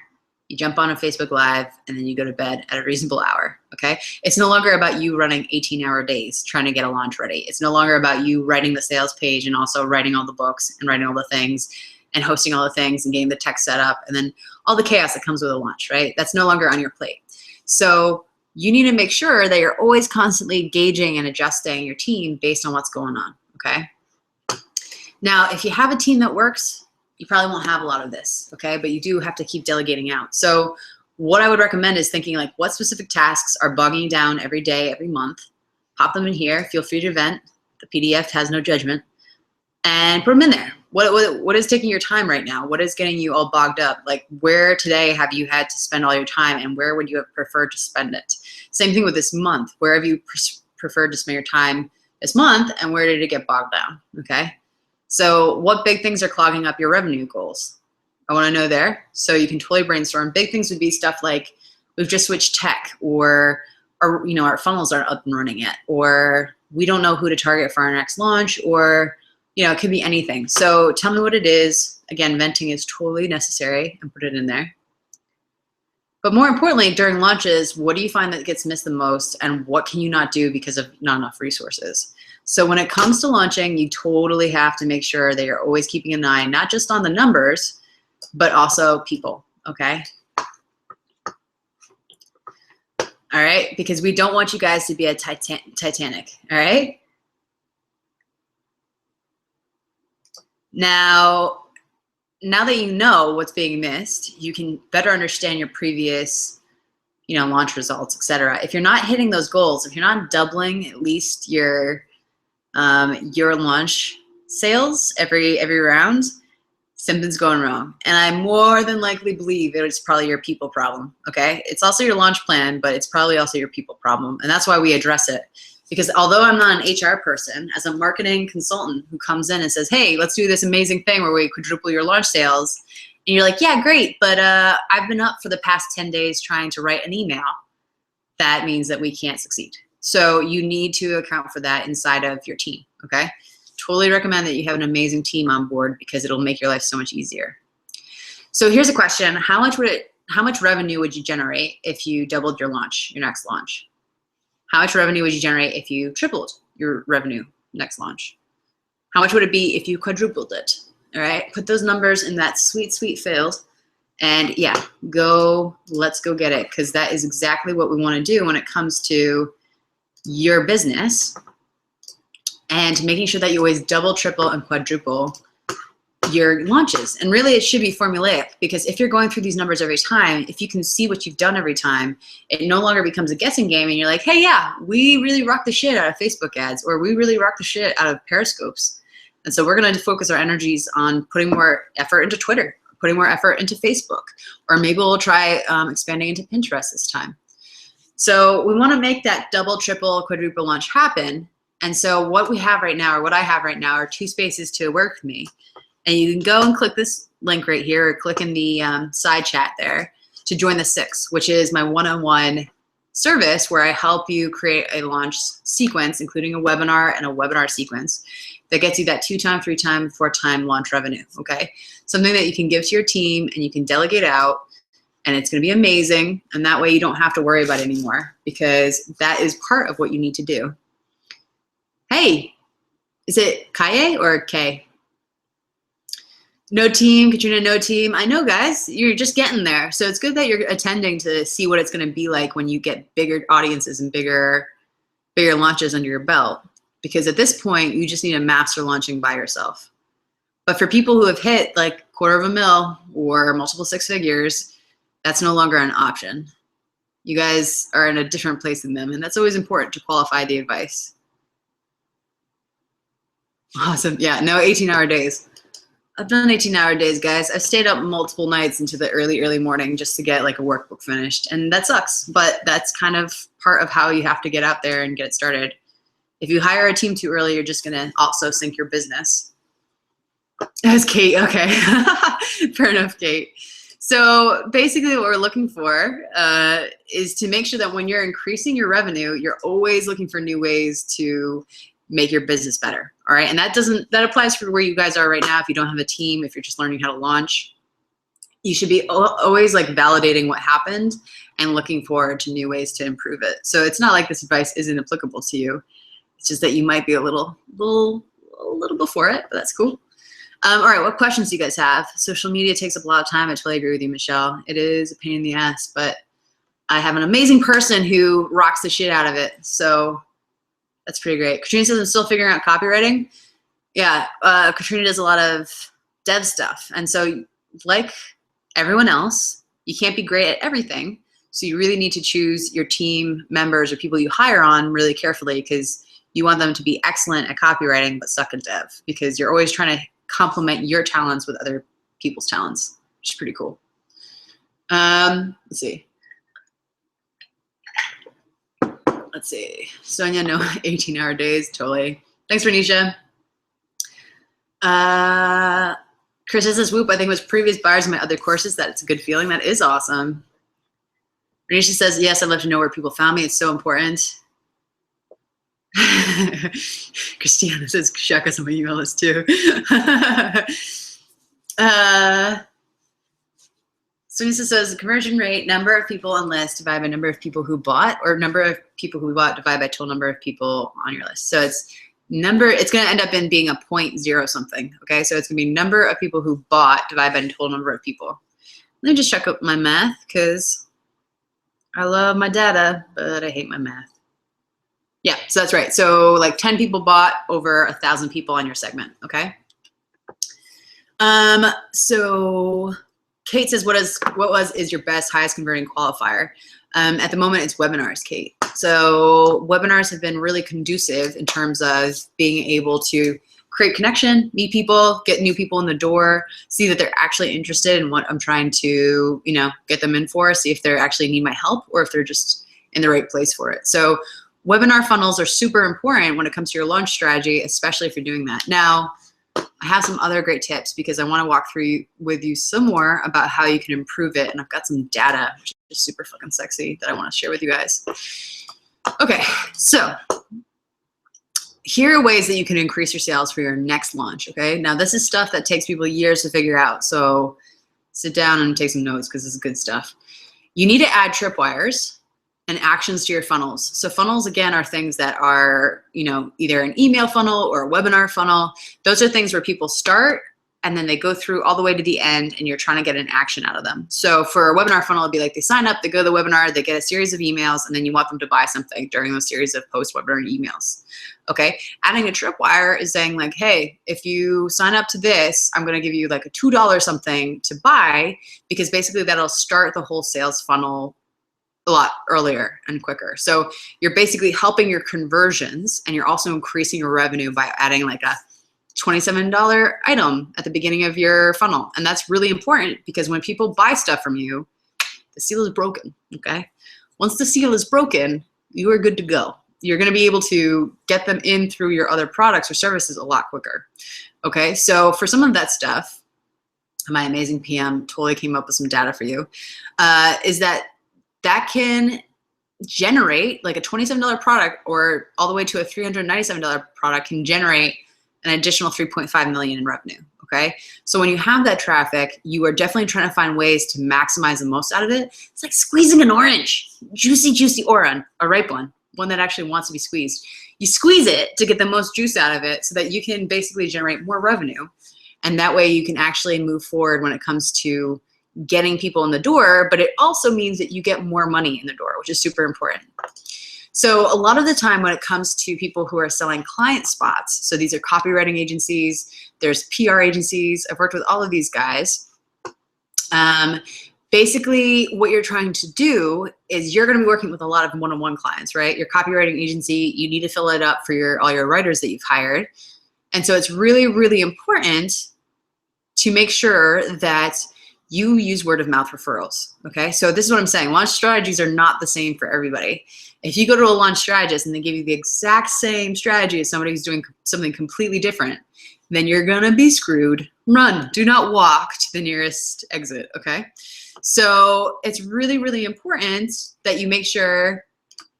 you jump on a Facebook Live, and then you go to bed at a reasonable hour, okay? It's no longer about you running 18-hour days trying to get a launch ready. It's no longer about you writing the sales page and also writing all the books and writing all the things and hosting all the things and getting the tech set up and then all the chaos that comes with a launch, right? That's no longer on your plate. So you need to make sure that you're always constantly gauging and adjusting your team based on what's going on, okay? Now, if you have a team that works, you probably won't have a lot of this, okay? But you do have to keep delegating out. So what I would recommend is thinking, like, what specific tasks are bogging you down every day, every month? Pop them in here. Feel free to vent. The PDF has no judgment. And put them in there. What is taking your time right now? What is getting you all bogged up? Like, where today have you had to spend all your time, and where would you have preferred to spend it? Same thing with this month. Where have you preferred to spend your time this month, and where did it get bogged down, okay? So what big things are clogging up your revenue goals? I want to know there. So you can totally brainstorm. Big things would be stuff like, we've just switched tech, or our funnels aren't up and running yet, or we don't know who to target for our next launch, or it could be anything. So tell me what it is. Again, venting is totally necessary, and put it in there. But more importantly, during launches, what do you find that gets missed the most, and what can you not do because of not enough resources? So when it comes to launching, you totally have to make sure that you're always keeping an eye, not just on the numbers, but also people, okay? All right, because we don't want you guys to be a Titanic, all right? Now that you know what's being missed, you can better understand your previous, launch results, etc. If you're not hitting those goals, if you're not doubling at least your launch sales every round, something's going wrong. And I more than likely believe it's probably your people problem, okay? It's also your launch plan, but it's probably also your people problem. And that's why we address it. Because although I'm not an HR person, as a marketing consultant who comes in and says, hey, let's do this amazing thing where we quadruple your launch sales, and you're like, yeah, great, but I've been up for the past 10 days trying to write an email, that means that we can't succeed. So you need to account for that inside of your team, okay? Totally recommend that you have an amazing team on board, because it'll make your life so much easier. So here's a question. How much revenue would you generate if you doubled your next launch? How much revenue would you generate if you tripled your revenue next launch? How much would it be if you quadrupled it? All right, put those numbers in that sweet, sweet field, and yeah, let's go get it, because that is exactly what we want to do when it comes to your business, and making sure that you always double, triple, and quadruple your launches. And really, it should be formulaic, because if you're going through these numbers every time, if you can see what you've done every time, it no longer becomes a guessing game, and you're like, hey, yeah, we really rock the shit out of Facebook ads, or we really rock the shit out of Periscopes. And so we're going to focus our energies on putting more effort into Twitter, putting more effort into Facebook, or maybe we'll try expanding into Pinterest this time. So we want to make that double, triple, quadruple launch happen. And so what we have right now, or what I have right now, are 2 spaces to work with me. And you can go and click this link right here, or click in the side chat there to join the 6, which is my one-on-one service where I help you create a launch sequence, including a webinar and a webinar sequence that gets you that 2-time, 3-time, 4-time launch revenue, okay? Something that you can give to your team and you can delegate out, and it's gonna be amazing. And that way you don't have to worry about it anymore, because that is part of what you need to do. Hey, is it Kaye or Kay? No team, Katrina, no team. I know, guys, you're just getting there. So it's good that you're attending to see what it's going to be like when you get bigger audiences and bigger launches under your belt. Because at this point, you just need to master launching by yourself. But for people who have hit like $250,000 or multiple six figures, that's no longer an option. You guys are in a different place than them, and that's always important to qualify the advice. Awesome. Yeah, no 18-hour days. I've done 18-hour days, guys. I've stayed up multiple nights into the early morning just to get like a workbook finished, and that sucks, but that's kind of part of how you have to get out there and get it started. If you hire a team too early, you're just gonna also sink your business. That's Kate, okay. Fair enough, Kate. So basically what we're looking for is to make sure that when you're increasing your revenue, you're always looking for new ways to make your business better, all right? And that applies for where you guys are right now. If you don't have a team, if you're just learning how to launch, you should be always like validating what happened and looking forward to new ways to improve it. So it's not like this advice isn't applicable to you. It's just that you might be a little before it, but that's cool. All right, what questions do you guys have? Social media takes up a lot of time. I totally agree with you, Michelle. It is a pain in the ass, but I have an amazing person who rocks the shit out of it. So that's pretty great. Katrina says I'm still figuring out copywriting. Yeah, Katrina does a lot of dev stuff. And so like everyone else, you can't be great at everything. So you really need to choose your team members or people you hire on really carefully, because you want them to be excellent at copywriting but suck at dev, because you're always trying to complement your talents with other people's talents, which is pretty cool. Let's see. Sonia, no 18-hour days, totally. Thanks, Renisha. Chris says, whoop, I think it was previous buyers in my other courses. That's a good feeling. That is awesome. Renisha says, yes, I'd love to know where people found me. It's so important. Christiana says, check us on my email list too. Sunisa says, conversion rate, number of people on list divided by number of people who bought, or number of people who bought divided by total number of people on your list. So it's going to end up in being a 0.0 something. Okay, so it's going to be number of people who bought divided by the total number of people. Let me just check up my math, because I love my data, but I hate my math. Yeah, so that's right. So like 10 people bought over 1,000 people on your segment, okay? So Kate says, what is your best, highest converting qualifier? At the moment, it's webinars, Kate. So webinars have been really conducive in terms of being able to create connection, meet people, get new people in the door, see that they're actually interested in what I'm trying to, get them in for, see if they actually need my help or if they're just in the right place for it. So webinar funnels are super important when it comes to your launch strategy, especially if you're doing that. Now, I have some other great tips because I want to walk through with you some more about how you can improve it. And I've got some data, which is super fucking sexy, that I want to share with you guys. Okay, so here are ways that you can increase your sales for your next launch, okay? Now, this is stuff that takes people years to figure out. So sit down and take some notes because this is good stuff. You need to add tripwires and actions to your funnels. So funnels, again, are things that are, either an email funnel or a webinar funnel. Those are things where people start and then they go through all the way to the end and you're trying to get an action out of them. So for a webinar funnel, it'd be like they sign up, they go to the webinar, they get a series of emails, and then you want them to buy something during those series of post-webinar emails, okay? Adding a tripwire is saying like, hey, if you sign up to this, I'm gonna give you like a $2 something to buy, because basically that'll start the whole sales funnel a lot earlier and quicker. So you're basically helping your conversions, and you're also increasing your revenue by adding like a $27 item at the beginning of your funnel. And that's really important because when people buy stuff from you, the seal is broken, okay? Once the seal is broken, you are good to go. You're gonna be able to get them in through your other products or services a lot quicker, okay? So for some of that stuff, my amazing PM totally came up with some data for you, is that can generate like a $27 product, or all the way to a $397 product can generate an additional 3.5 million in revenue, okay? So when you have that traffic, you are definitely trying to find ways to maximize the most out of it. It's like squeezing an orange, juicy orange, a ripe one that actually wants to be squeezed. You squeeze it to get the most juice out of it so that you can basically generate more revenue. And that way you can actually move forward when it comes to getting people in the door, but it also means that you get more money in the door, which is super important. So a lot of the time when it comes to people who are selling client spots, so these are copywriting agencies, there's PR agencies, I've worked with all of these guys, Basically, what you're trying to do is you're going to be working with a lot of one-on-one clients, right? Your copywriting agency, you need to fill it up for all your writers that you've hired. And so it's really, really important to make sure that you use word of mouth referrals, okay? So this is what I'm saying. Launch strategies are not the same for everybody. If you go to a launch strategist and they give you the exact same strategy as somebody who's doing something completely different, then you're gonna be screwed. Run, do not walk to the nearest exit, okay? So it's really, really important that you make sure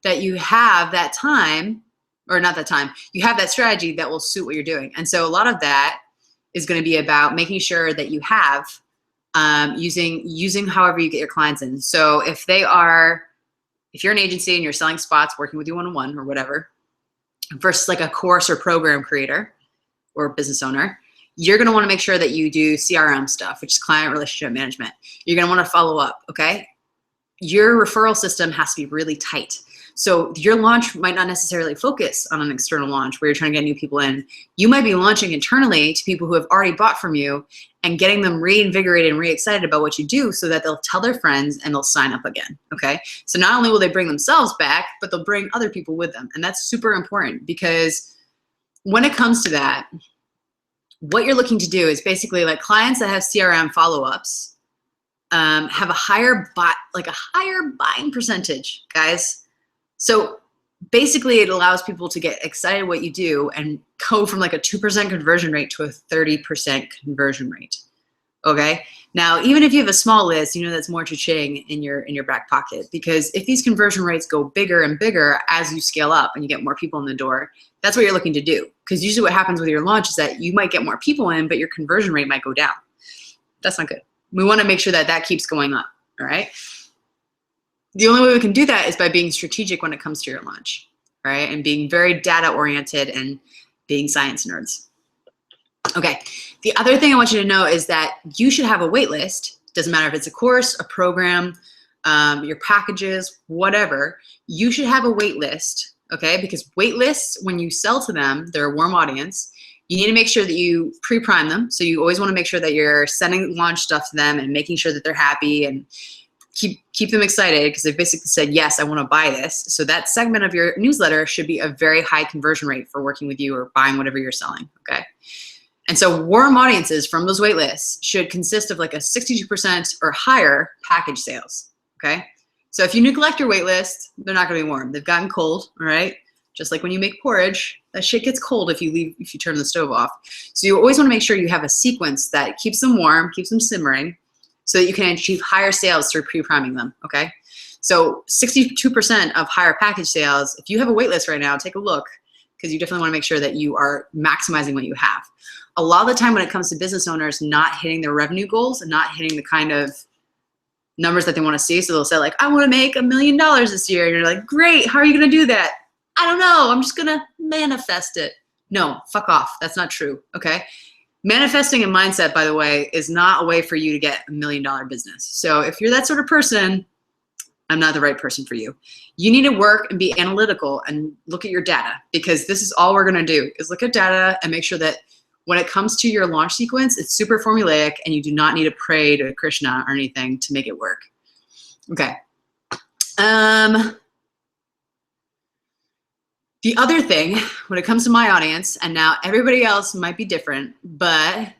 that you have that time, or not that time, you have that strategy that will suit what you're doing. And so a lot of that is gonna be about making sure that you have using however you get your clients in. So if you're an agency and you're selling spots, working with you one-on-one or whatever, versus like a course or program creator or business owner, you're gonna wanna make sure that you do CRM stuff, which is client relationship management. You're gonna wanna follow up, okay? Your referral system has to be really tight. So your launch might not necessarily focus on an external launch where you're trying to get new people in. You might be launching internally to people who have already bought from you and getting them reinvigorated and re-excited about what you do so that they'll tell their friends and they'll sign up again, okay? So not only will they bring themselves back, but they'll bring other people with them. And that's super important because when it comes to that, what you're looking to do is basically like clients that have CRM follow-ups have a higher buying percentage, guys. So basically it allows people to get excited what you do and go from like a 2% conversion rate to a 30% conversion rate, okay? Now, even if you have a small list, you know that's more cha-ching in your back pocket, because if these conversion rates go bigger and bigger as you scale up and you get more people in the door, that's what you're looking to do. Because usually what happens with your launch is that you might get more people in, but your conversion rate might go down. That's not good. We want to make sure that that keeps going up, all right? The only way we can do that is by being strategic when it comes to your launch, right? And being very data-oriented and being science nerds. Okay, the other thing I want you to know is that you should have a wait list. Doesn't matter if it's a course, a program, your packages, whatever. You should have a wait list, okay? Because wait lists, when you sell to them, they're a warm audience. You need to make sure that you pre-prime them. So you always want to make sure that you're sending launch stuff to them and making sure that they're happy and keep them excited because they basically said, yes, I want to buy this. So that segment of your newsletter should be a very high conversion rate for working with you or buying whatever you're selling, okay? And so warm audiences from those wait lists should consist of like a 62% or higher package sales, okay? So if you neglect your wait list, they're not gonna be warm. They've gotten cold, all right? Just like when you make porridge, that shit gets cold if you turn the stove off. So you always wanna make sure you have a sequence that keeps them warm, keeps them simmering, so that you can achieve higher sales through pre-priming them, okay? So 62% of higher package sales, if you have a wait list right now, take a look, because you definitely wanna make sure that you are maximizing what you have. A lot of the time when it comes to business owners not hitting their revenue goals and not hitting the kind of numbers that they wanna see, so they'll say like, I wanna make $1 million this year, and you're like, great, how are you gonna do that? I don't know, I'm just gonna manifest it. No, fuck off, that's not true, okay? Manifesting and mindset, by the way, is not a way for you to get $1 million business. So if you're that sort of person, I'm not the right person for you. You need to work and be analytical and look at your data, because this is all we're gonna do is look at data and make sure that when it comes to your launch sequence, it's super formulaic and you do not need to pray to Krishna or anything to make it work. Okay. The other thing, when it comes to my audience, and now everybody else might be different, but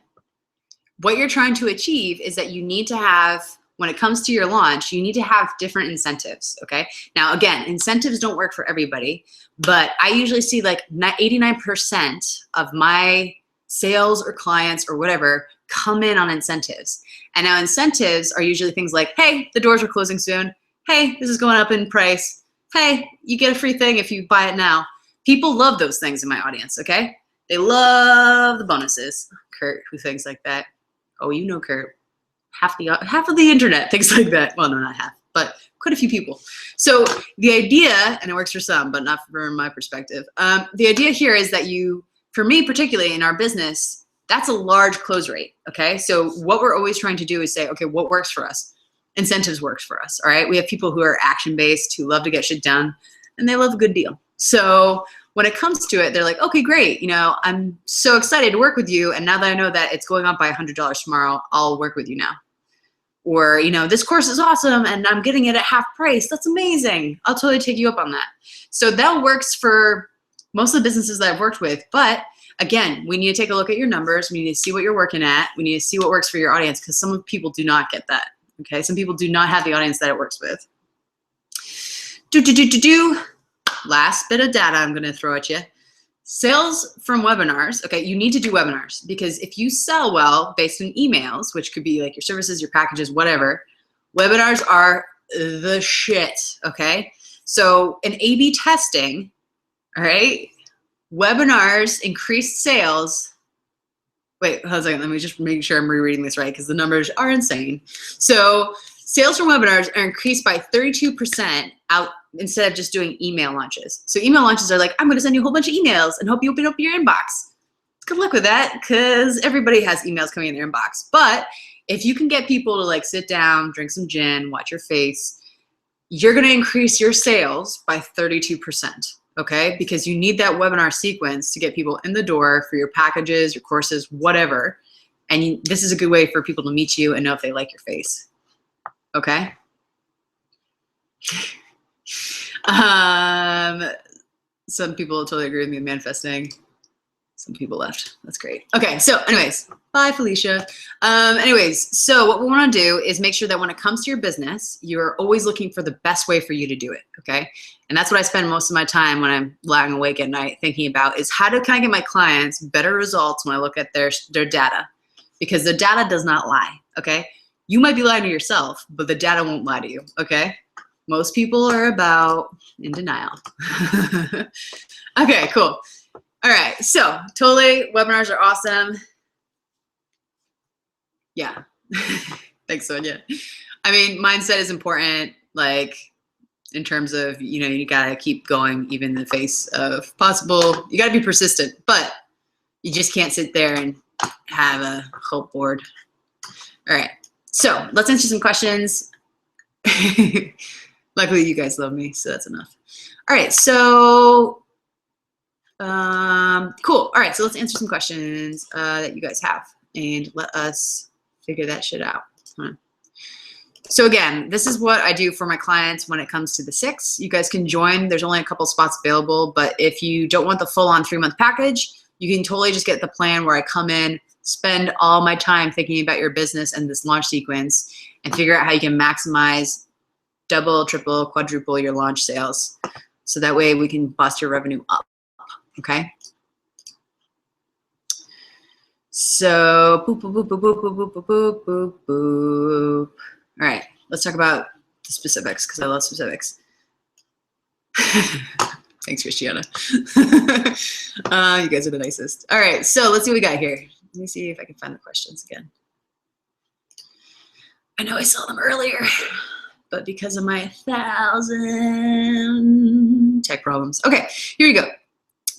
what you're trying to achieve is that you need to have, when it comes to your launch, you need to have different incentives, okay? Now, again, incentives don't work for everybody, but I usually see like 89% of my sales or clients or whatever come in on incentives. And now incentives are usually things like, hey, the doors are closing soon. Hey, this is going up in price. Hey, you get a free thing if you buy it now. People love those things in my audience, okay? They love the bonuses. Kurt, who thinks like that? Oh, you know Kurt. Half of the internet thinks like that. Well, no, not half, but quite a few people. So the idea, and it works for some, but not from my perspective, the idea here is that you, for me particularly in our business, that's a large close rate, okay? So what we're always trying to do is say, okay, what works for us? Incentives works for us, all right? We have people who are action-based, who love to get shit done, and they love a good deal. So when it comes to it, they're like, okay, great, you know, I'm so excited to work with you, and now that I know that it's going up by $100 tomorrow, I'll work with you now. Or, you know, this course is awesome and I'm getting it at half price. That's amazing. I'll totally take you up on that. So that works for most of the businesses that I've worked with. But again, we need to take a look at your numbers. We need to see what you're working at. We need to see what works for your audience, because some people do not get that. Okay, some people do not have the audience that it works with. Last bit of data I'm going to throw at you. Sales from webinars. Okay, you need to do webinars, because if you sell well based on emails, which could be like your services, your packages, whatever, webinars are the shit. Okay, so in A/B testing, all right, webinars increased sales. Wait, hold on a second. Let me just make sure I'm rereading this right, because the numbers are insane. So sales from webinars are increased by 32% out instead of just doing email launches. So email launches are like, I'm going to send you a whole bunch of emails and hope you open up your inbox. Good luck with that, because everybody has emails coming in their inbox. But if you can get people to like sit down, drink some gin, watch your face, you're going to increase your sales by 32%. Okay, because you need that webinar sequence to get people in the door for your packages, your courses, whatever. And this is a good way for people to meet you and know if they like your face. Okay. Some people totally agree with me with manifesting. Some people left. That's great. Okay, so anyways, bye Felicia. Anyways, so what we want to do is make sure that when it comes to your business, you're always looking for the best way for you to do it, okay? And that's what I spend most of my time when I'm lying awake at night thinking about, is how can I get my clients better results when I look at their data? Because the data does not lie, okay? You might be lying to yourself, but the data won't lie to you, okay? Most people are about in denial. Okay, cool. All right, so totally, webinars are awesome. Yeah, thanks, Sonia. I mean, mindset is important, like in terms of, you know, you gotta keep going even in the face of possible, you gotta be persistent, but you just can't sit there and have a hope board. All right, so let's answer some questions. Luckily, you guys love me, so that's enough. All right, so cool. All right, so let's answer some questions that you guys have, and let us figure that shit out. So again, this is what I do for my clients when it comes to the 6. You guys can join. There's only a couple spots available, but if you don't want the full-on 3-month package, you can totally just get the plan where I come in, spend all my time thinking about your business and this launch sequence, and figure out how you can maximize, double, triple, quadruple your launch sales. So that way we can bust your revenue up. Okay. So boop, boop, boop, boop, boop, boop, boop, boop, boop, boop. All right, let's talk about the specifics, because I love specifics. Thanks, Christiana. You guys are the nicest. All right, so let's see what we got here. Let me see if I can find the questions again. I know I saw them earlier, but because of my 1,000 tech problems. Okay, here you go.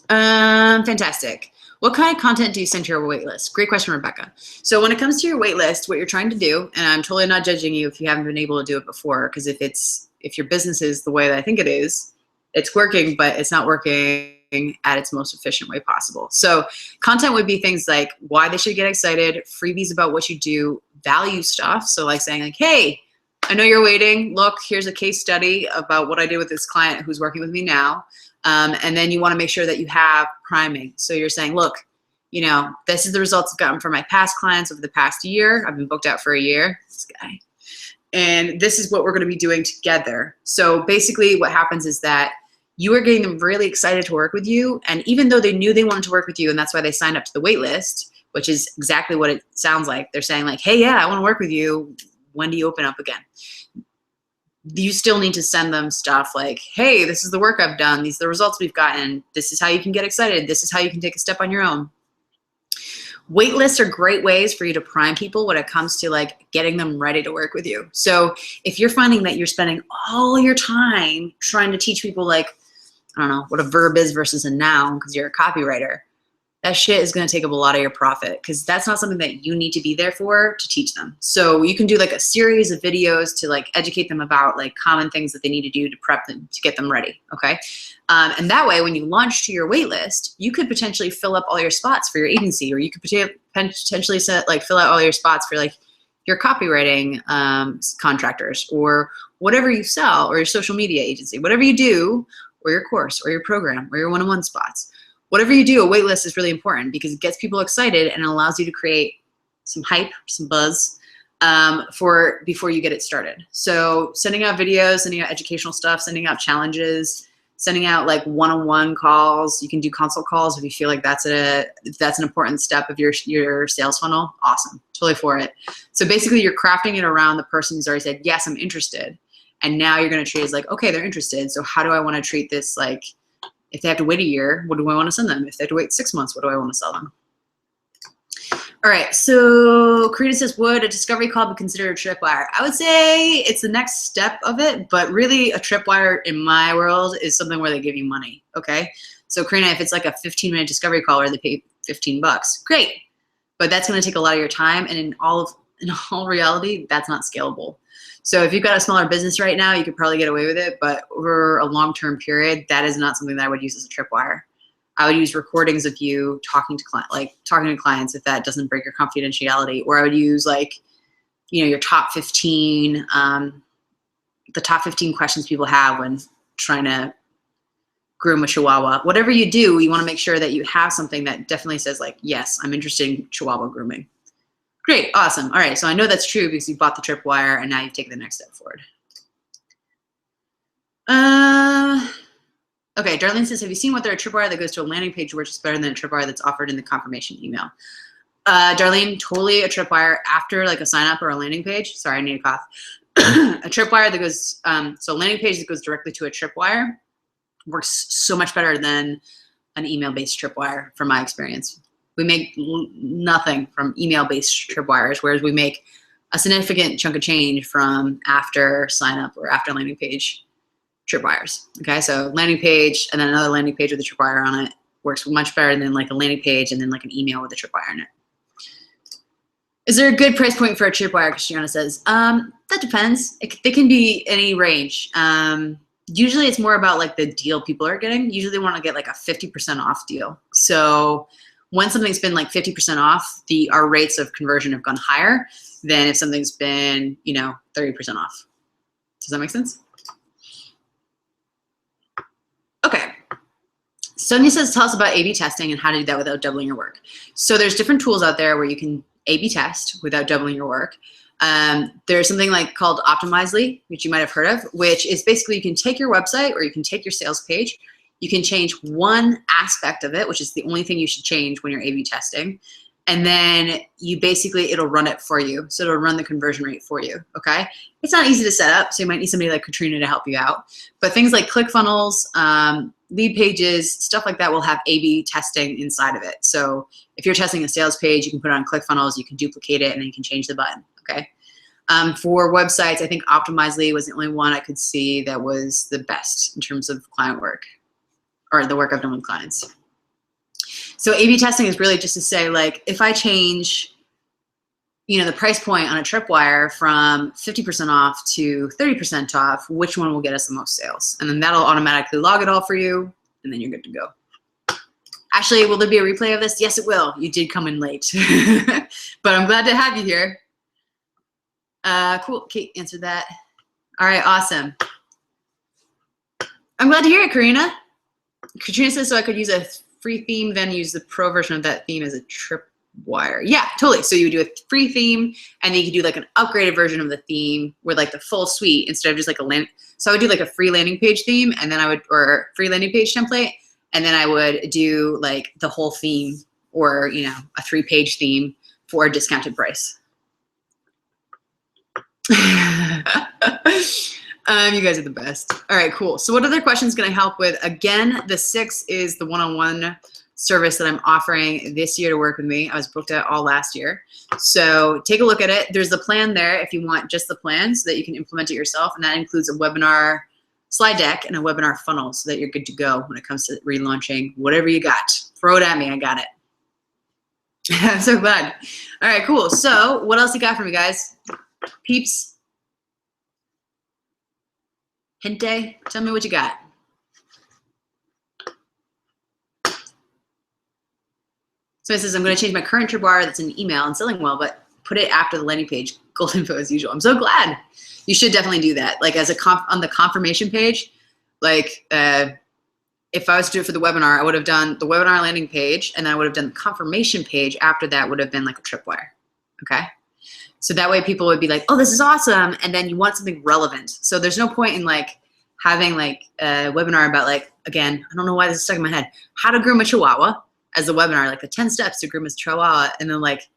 Fantastic. What kind of content do you send to your wait list? Great question, Rebecca. So when it comes to your wait list, what you're trying to do, and I'm totally not judging you if you haven't been able to do it before, because if your business is the way that I think it is, it's working, but it's not working at its most efficient way possible. So content would be things like why they should get excited, freebies about what you do, value stuff. So like saying like, hey, I know you're waiting. Look, here's a case study about what I did with this client who's working with me now. And then you want to make sure that you have priming. So you're saying, look, you know, this is the results I've gotten from my past clients over the past year. I've been booked out for a year, this guy. And this is what we're going to be doing together. So basically what happens is that you are getting them really excited to work with you. And even though they knew they wanted to work with you, and that's why they signed up to the wait list, which is exactly what it sounds like. They're saying like, hey, yeah, I want to work with you. When do you open up again? You still need to send them stuff like, hey, this is the work I've done. These are the results we've gotten. This is how you can get excited. This is how you can take a step on your own. Wait lists are great ways for you to prime people when it comes to like getting them ready to work with you. So if you're finding that you're spending all your time trying to teach people like, I don't know, what a verb is versus a noun because you're a copywriter, that shit is going to take up a lot of your profit because that's not something that you need to be there for to teach them. So you can do like a series of videos to like educate them about like common things that they need to do to prep them, to get them ready, okay? And that way, when you launch to your wait list, you could potentially fill up all your spots for your agency, or you could potentially fill out all your spots for like your copywriting contractors, or whatever you sell, or your social media agency, whatever you do, or your course, or your program, or your one-on-one spots. Whatever you do, a wait list is really important because it gets people excited and allows you to create some hype, some buzz for before you get it started. So sending out videos, sending out educational stuff, sending out challenges, sending out like one-on-one calls. You can do consult calls if you feel like that's an important step of your sales funnel. Awesome, totally for it. So basically you're crafting it around the person who's already said, yes, I'm interested. And now you're gonna treat it as like, okay, they're interested. So how do I wanna treat this? Like, if they have to wait a year, what do I wanna send them? If they have to wait 6 months, what do I wanna sell them? All right, so Karina says, would a discovery call be considered a tripwire? I would say it's the next step of it, but really a tripwire in my world is something where they give you money, okay? So Karina, if it's like a 15-minute discovery call where they pay $15, great. But that's gonna take a lot of your time, and in all reality, that's not scalable. So if you've got a smaller business right now, you could probably get away with it, but over a long-term period, that is not something that I would use as a tripwire. I would use recordings of you talking to clients if that doesn't break your confidentiality, or I would use like, you know, your top 15, the top 15 questions people have when trying to groom a Chihuahua. Whatever you do, you want to make sure that you have something that definitely says like, yes, I'm interested in Chihuahua grooming. Great, awesome. All right, so I know that's true because you bought the tripwire and now you've taken the next step forward. Okay, Darlene says, have you seen whether a tripwire that goes to a landing page works better than a tripwire that's offered in the confirmation email? Darlene, totally a tripwire after like a sign up or a landing page. Sorry, I need a cough. A tripwire that goes, so a landing page that goes directly to a tripwire works so much better than an email-based tripwire from my experience. We make nothing from email-based tripwires, whereas we make a significant chunk of change from after sign up or after landing page tripwires. Okay, so landing page and then another landing page with a tripwire on it works much better than like a landing page and then like an email with a tripwire in it. Is there a good price point for a tripwire? Christiana says, that depends. They can be any range. Usually it's more about like the deal people are getting. Usually they want to get like a 50% off deal. So when something's been like 50% off, our rates of conversion have gone higher than if something's been, you know, 30% off. Does that make sense? Okay. Sonia says, tell us about A/B testing and how to do that without doubling your work. So there's different tools out there where you can A/B test without doubling your work. There's something like called Optimizely, which you might have heard of, which is basically you can take your website or you can take your sales page. You can change one aspect of it, which is the only thing you should change when you're A/B testing. And then you basically, it'll run it for you. So it'll run the conversion rate for you, okay? It's not easy to set up, so you might need somebody like Katrina to help you out. But things like ClickFunnels, lead pages, stuff like that will have A/B testing inside of it. So if you're testing a sales page, you can put it on ClickFunnels, you can duplicate it, and then you can change the button, okay? For websites, I think Optimizely was the only one I could see that was the best in terms of client work, or the work I've done with clients. So A/B testing is really just to say, like, if I change, you know, the price point on a tripwire from 50% off to 30% off, which one will get us the most sales? And then that'll automatically log it all for you, and then you're good to go. Actually, will there be a replay of this? Yes, it will. You did come in late, but I'm glad to have you here. Cool, Kate answered that. All right, awesome. I'm glad to hear it, Karina. Katrina says, so I could use a free theme, then use the pro version of that theme as a tripwire. Yeah, totally. So you would do a free theme, and then you could do like an upgraded version of the theme with like the full suite instead of just like a land. So I would do like a free landing page theme, and then I would, or free landing page template, and then I would do like the whole theme, or, you know, a 3-page theme for a discounted price. You guys are the best. All right, cool. So what other questions can I help with? Again, the 6 is the one-on-one service that I'm offering this year to work with me. I was booked at all last year. So take a look at it. There's the plan there if you want just the plan so that you can implement it yourself. And that includes a webinar slide deck and a webinar funnel so that you're good to go when it comes to relaunching whatever you got. Throw it at me, I got it. I'm so glad. All right, cool. So what else you got for me, guys? Peeps? Gente, tell me what you got. So it says, I'm going to change my current tripwire that's in email and selling well, but put it after the landing page, gold info as usual. I'm so glad. You should definitely do that. Like as a on the confirmation page, like if I was to do it for the webinar, I would have done the webinar landing page, and then I would have done the confirmation page after that would have been like a tripwire, okay? So that way people would be like, oh, this is awesome, and then you want something relevant. So there's no point in like having like a webinar about like, again, I don't know why this is stuck in my head, how to groom a Chihuahua as a webinar, like the 10 steps to groom a Chihuahua, and then like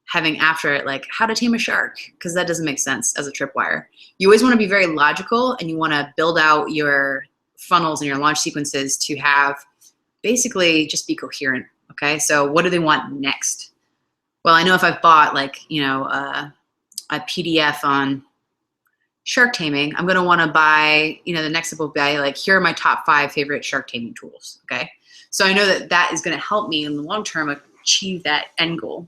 having after it like how to tame a shark, because that doesn't make sense as a tripwire. You always want to be very logical, and you want to build out your funnels and your launch sequences to have basically just be coherent, okay? So what do they want next? Well, I know if I've bought like, you know, a PDF on shark taming, I'm gonna wanna buy, you know, the next step will be like, here are my top 5 favorite shark taming tools, okay? So I know that that is gonna help me in the long term achieve that end goal.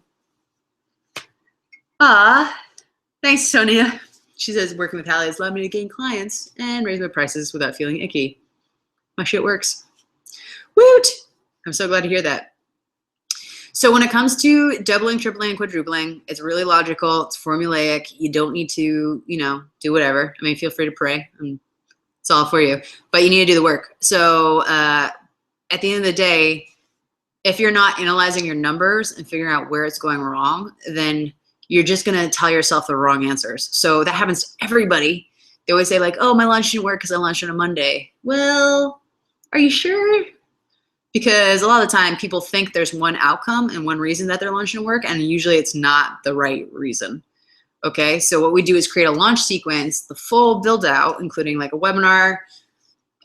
Thanks, Sonia. She says, working with Hallie has allowed me to gain clients and raise my prices without feeling icky. My shit works. Woot! I'm so glad to hear that. So when it comes to doubling, tripling, and quadrupling, it's really logical. It's formulaic. You don't need to, you know, do whatever. I mean, feel free to pray. It's all for you. But you need to do the work. So at the end of the day, if you're not analyzing your numbers and figuring out where it's going wrong, then you're just going to tell yourself the wrong answers. So that happens to everybody. They always say like, oh, my lunch didn't work because I launched on a Monday. Well, are you sure? Because a lot of the time people think there's one outcome and one reason that their launch didn't work, and usually it's not the right reason. Okay, so what we do is create a launch sequence, the full build out, including like a webinar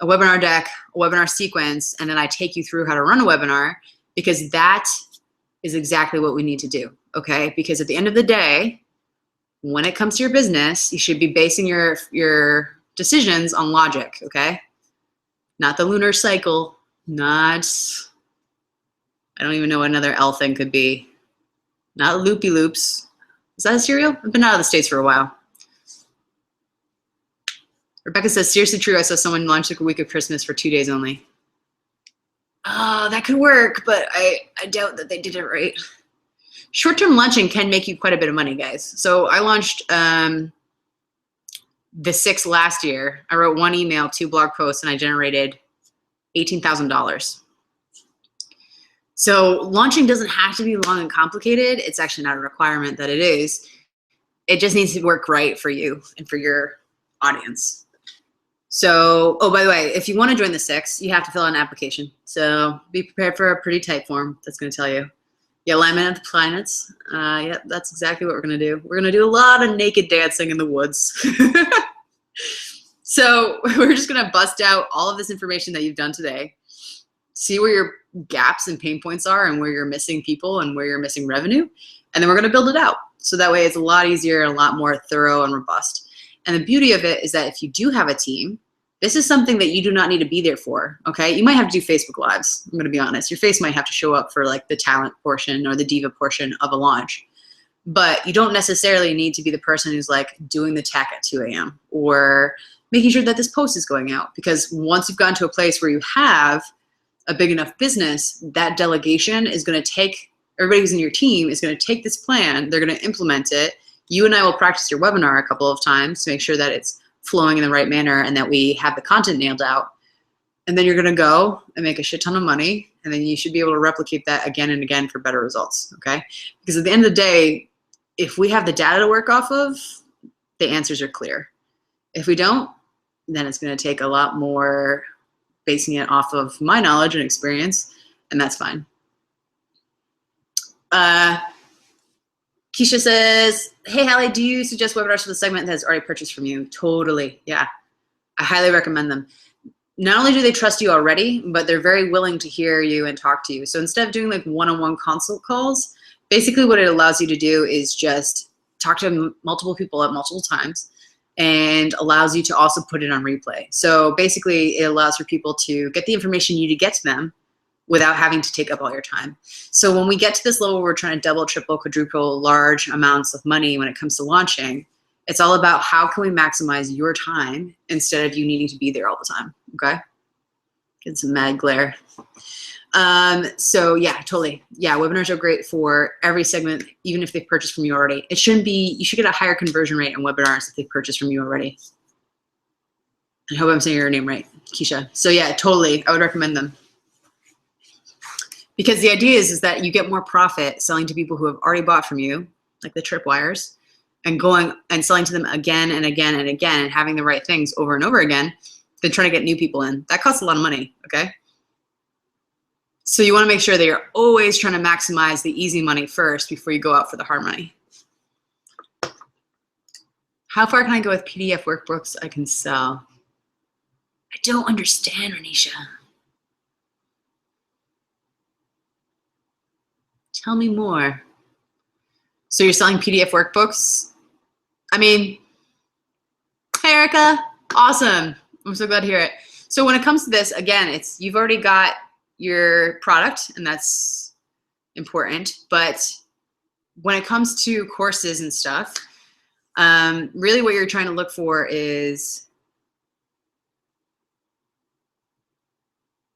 deck, a webinar sequence, and then I take you through how to run a webinar, because that is exactly what we need to do, okay? Because at the end of the day, when it comes to your business, you should be basing your decisions on logic, okay? Not the lunar cycle, not, I don't even know what another L thing could be. Not Loopy Loops. Is that a cereal? I've been out of the States for a while. Rebecca says, seriously true, I saw someone launch like a week of Christmas for 2 days only. Oh, that could work, but I doubt that they did it right. Short-term launching can make you quite a bit of money, guys. So I launched the 6th last year. I wrote 1 email, 2 blog posts, and I generated $18,000. So launching doesn't have to be long and complicated. It's actually not a requirement that it is. It just needs to work right for you and for your audience. So, oh, by the way, if you want to join the 6, you have to fill out an application. So be prepared for a pretty tight form that's going to tell you. Yeah, alignment of the planets. Yeah, that's exactly what we're going to do. We're going to do a lot of naked dancing in the woods. So we're just going to bust out all of this information that you've done today, see where your gaps and pain points are and where you're missing people and where you're missing revenue, and then we're going to build it out. So that way it's a lot easier and a lot more thorough and robust. And the beauty of it is that if you do have a team, this is something that you do not need to be there for, okay? You might have to do Facebook Lives, I'm gonna be honest. Your face might have to show up for like the talent portion or the diva portion of a launch, but you don't necessarily need to be the person who's like doing the tech at 2 a.m. or making sure that this post is going out, because once you've gotten to a place where you have a big enough business, that delegation is gonna take, everybody who's in your team is gonna take this plan, they're gonna implement it. You and I will practice your webinar a couple of times to make sure that it's flowing in the right manner and that we have the content nailed out. And then you're gonna go and make a shit ton of money, and then you should be able to replicate that again and again for better results, okay? Because at the end of the day, if we have the data to work off of, the answers are clear. If we don't, then it's gonna take a lot more basing it off of my knowledge and experience, and that's fine. Keisha says, hey, Hallie, do you suggest webinars for the segment that has already purchased from you? Totally, yeah. I highly recommend them. Not only do they trust you already, but they're very willing to hear you and talk to you. So instead of doing like one-on-one consult calls, basically what it allows you to do is just talk to multiple people at multiple times, and allows you to also put it on replay. So basically it allows for people to get the information you need to get to them without having to take up all your time. So when we get to this level where we're trying to double, triple, quadruple large amounts of money when it comes to launching, it's all about how can we maximize your time instead of you needing to be there all the time, okay? Get some mad glare. So yeah, totally. Yeah, webinars are great for every segment, even if they've purchased from you already. It shouldn't be, you should get a higher conversion rate in webinars if they've purchased from you already. I hope I'm saying your name right, Keisha. So yeah, totally, I would recommend them. Because the idea is that you get more profit selling to people who have already bought from you, like the tripwires, and going and selling to them again and again and again and having the right things over and over again, than trying to get new people in. That costs a lot of money, okay? So you want to make sure that you're always trying to maximize the easy money first before you go out for the hard money. How far can I go with PDF workbooks I can sell? I don't understand, Renisha. Tell me more. So you're selling PDF workbooks? I mean, hey Erica, awesome. I'm so glad to hear it. So when it comes to this, again, it's you've already got your product, and that's important. But when it comes to courses and stuff, really what you're trying to look for is,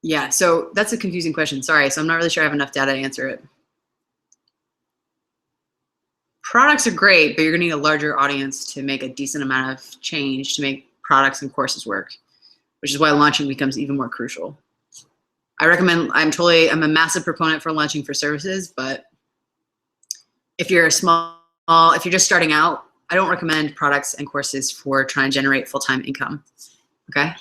yeah, so that's a confusing question. Sorry, so I'm not really sure I have enough data to answer it. Products are great, but you're gonna need a larger audience to make a decent amount of change to make products and courses work, which is why launching becomes even more crucial. I recommend, I'm a massive proponent for launching for services, but if you're if you're just starting out, I don't recommend products and courses for trying to generate full-time income, okay?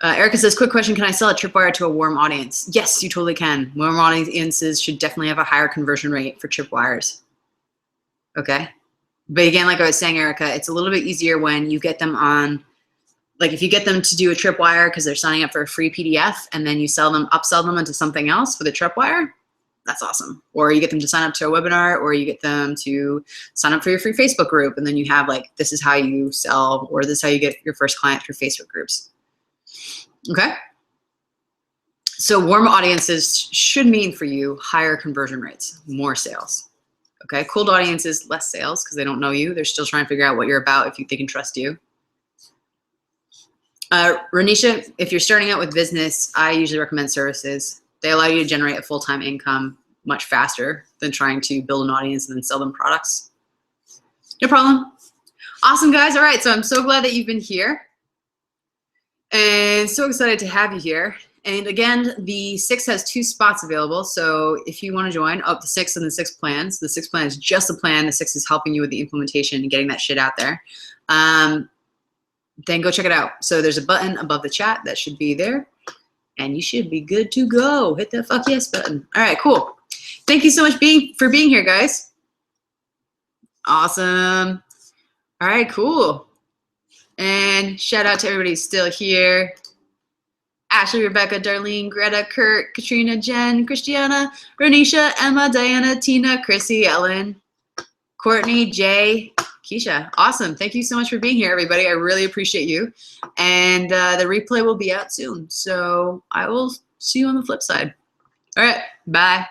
Erica says, quick question, can I sell a tripwire to a warm audience? Yes, you totally can. Warm audiences should definitely have a higher conversion rate for tripwires, okay? But again, like I was saying, Erica, it's a little bit easier when you get them on, like if you get them to do a tripwire because they're signing up for a free PDF and then you upsell them into something else for the tripwire, that's awesome. Or you get them to sign up to a webinar, or you get them to sign up for your free Facebook group, and then you have like, this is how you sell, or this is how you get your first client through Facebook groups. Okay? So warm audiences should mean for you higher conversion rates, more sales. Okay? Cold audiences, less sales because they don't know you. They're still trying to figure out what you're about, if they can trust you. Renisha, if you're starting out with business, I usually recommend services. They allow you to generate a full-time income much faster than trying to build an audience and then sell them products. No problem. Awesome, guys. All right, so I'm so glad that you've been here. And so excited to have you here. And again, the 6 has 2 spots available. So if you want to join, the 6 and the 6 plans. The 6 plan is just a plan. The 6 is helping you with the implementation and getting that shit out there. Then go check it out. So there's a button above the chat that should be there. And you should be good to go. Hit that fuck yes button. All right, cool. Thank you so much for being here, guys. Awesome. All right, cool. And shout out to everybody who's still here. Ashley, Rebecca, Darlene, Greta, Kurt, Katrina, Jen, Christiana, Renisha, Emma, Diana, Tina, Chrissy, Ellen, Courtney, Jay, Keisha. Awesome. Thank you so much for being here, everybody. I really appreciate you. And the replay will be out soon. So I will see you on the flip side. All right. Bye.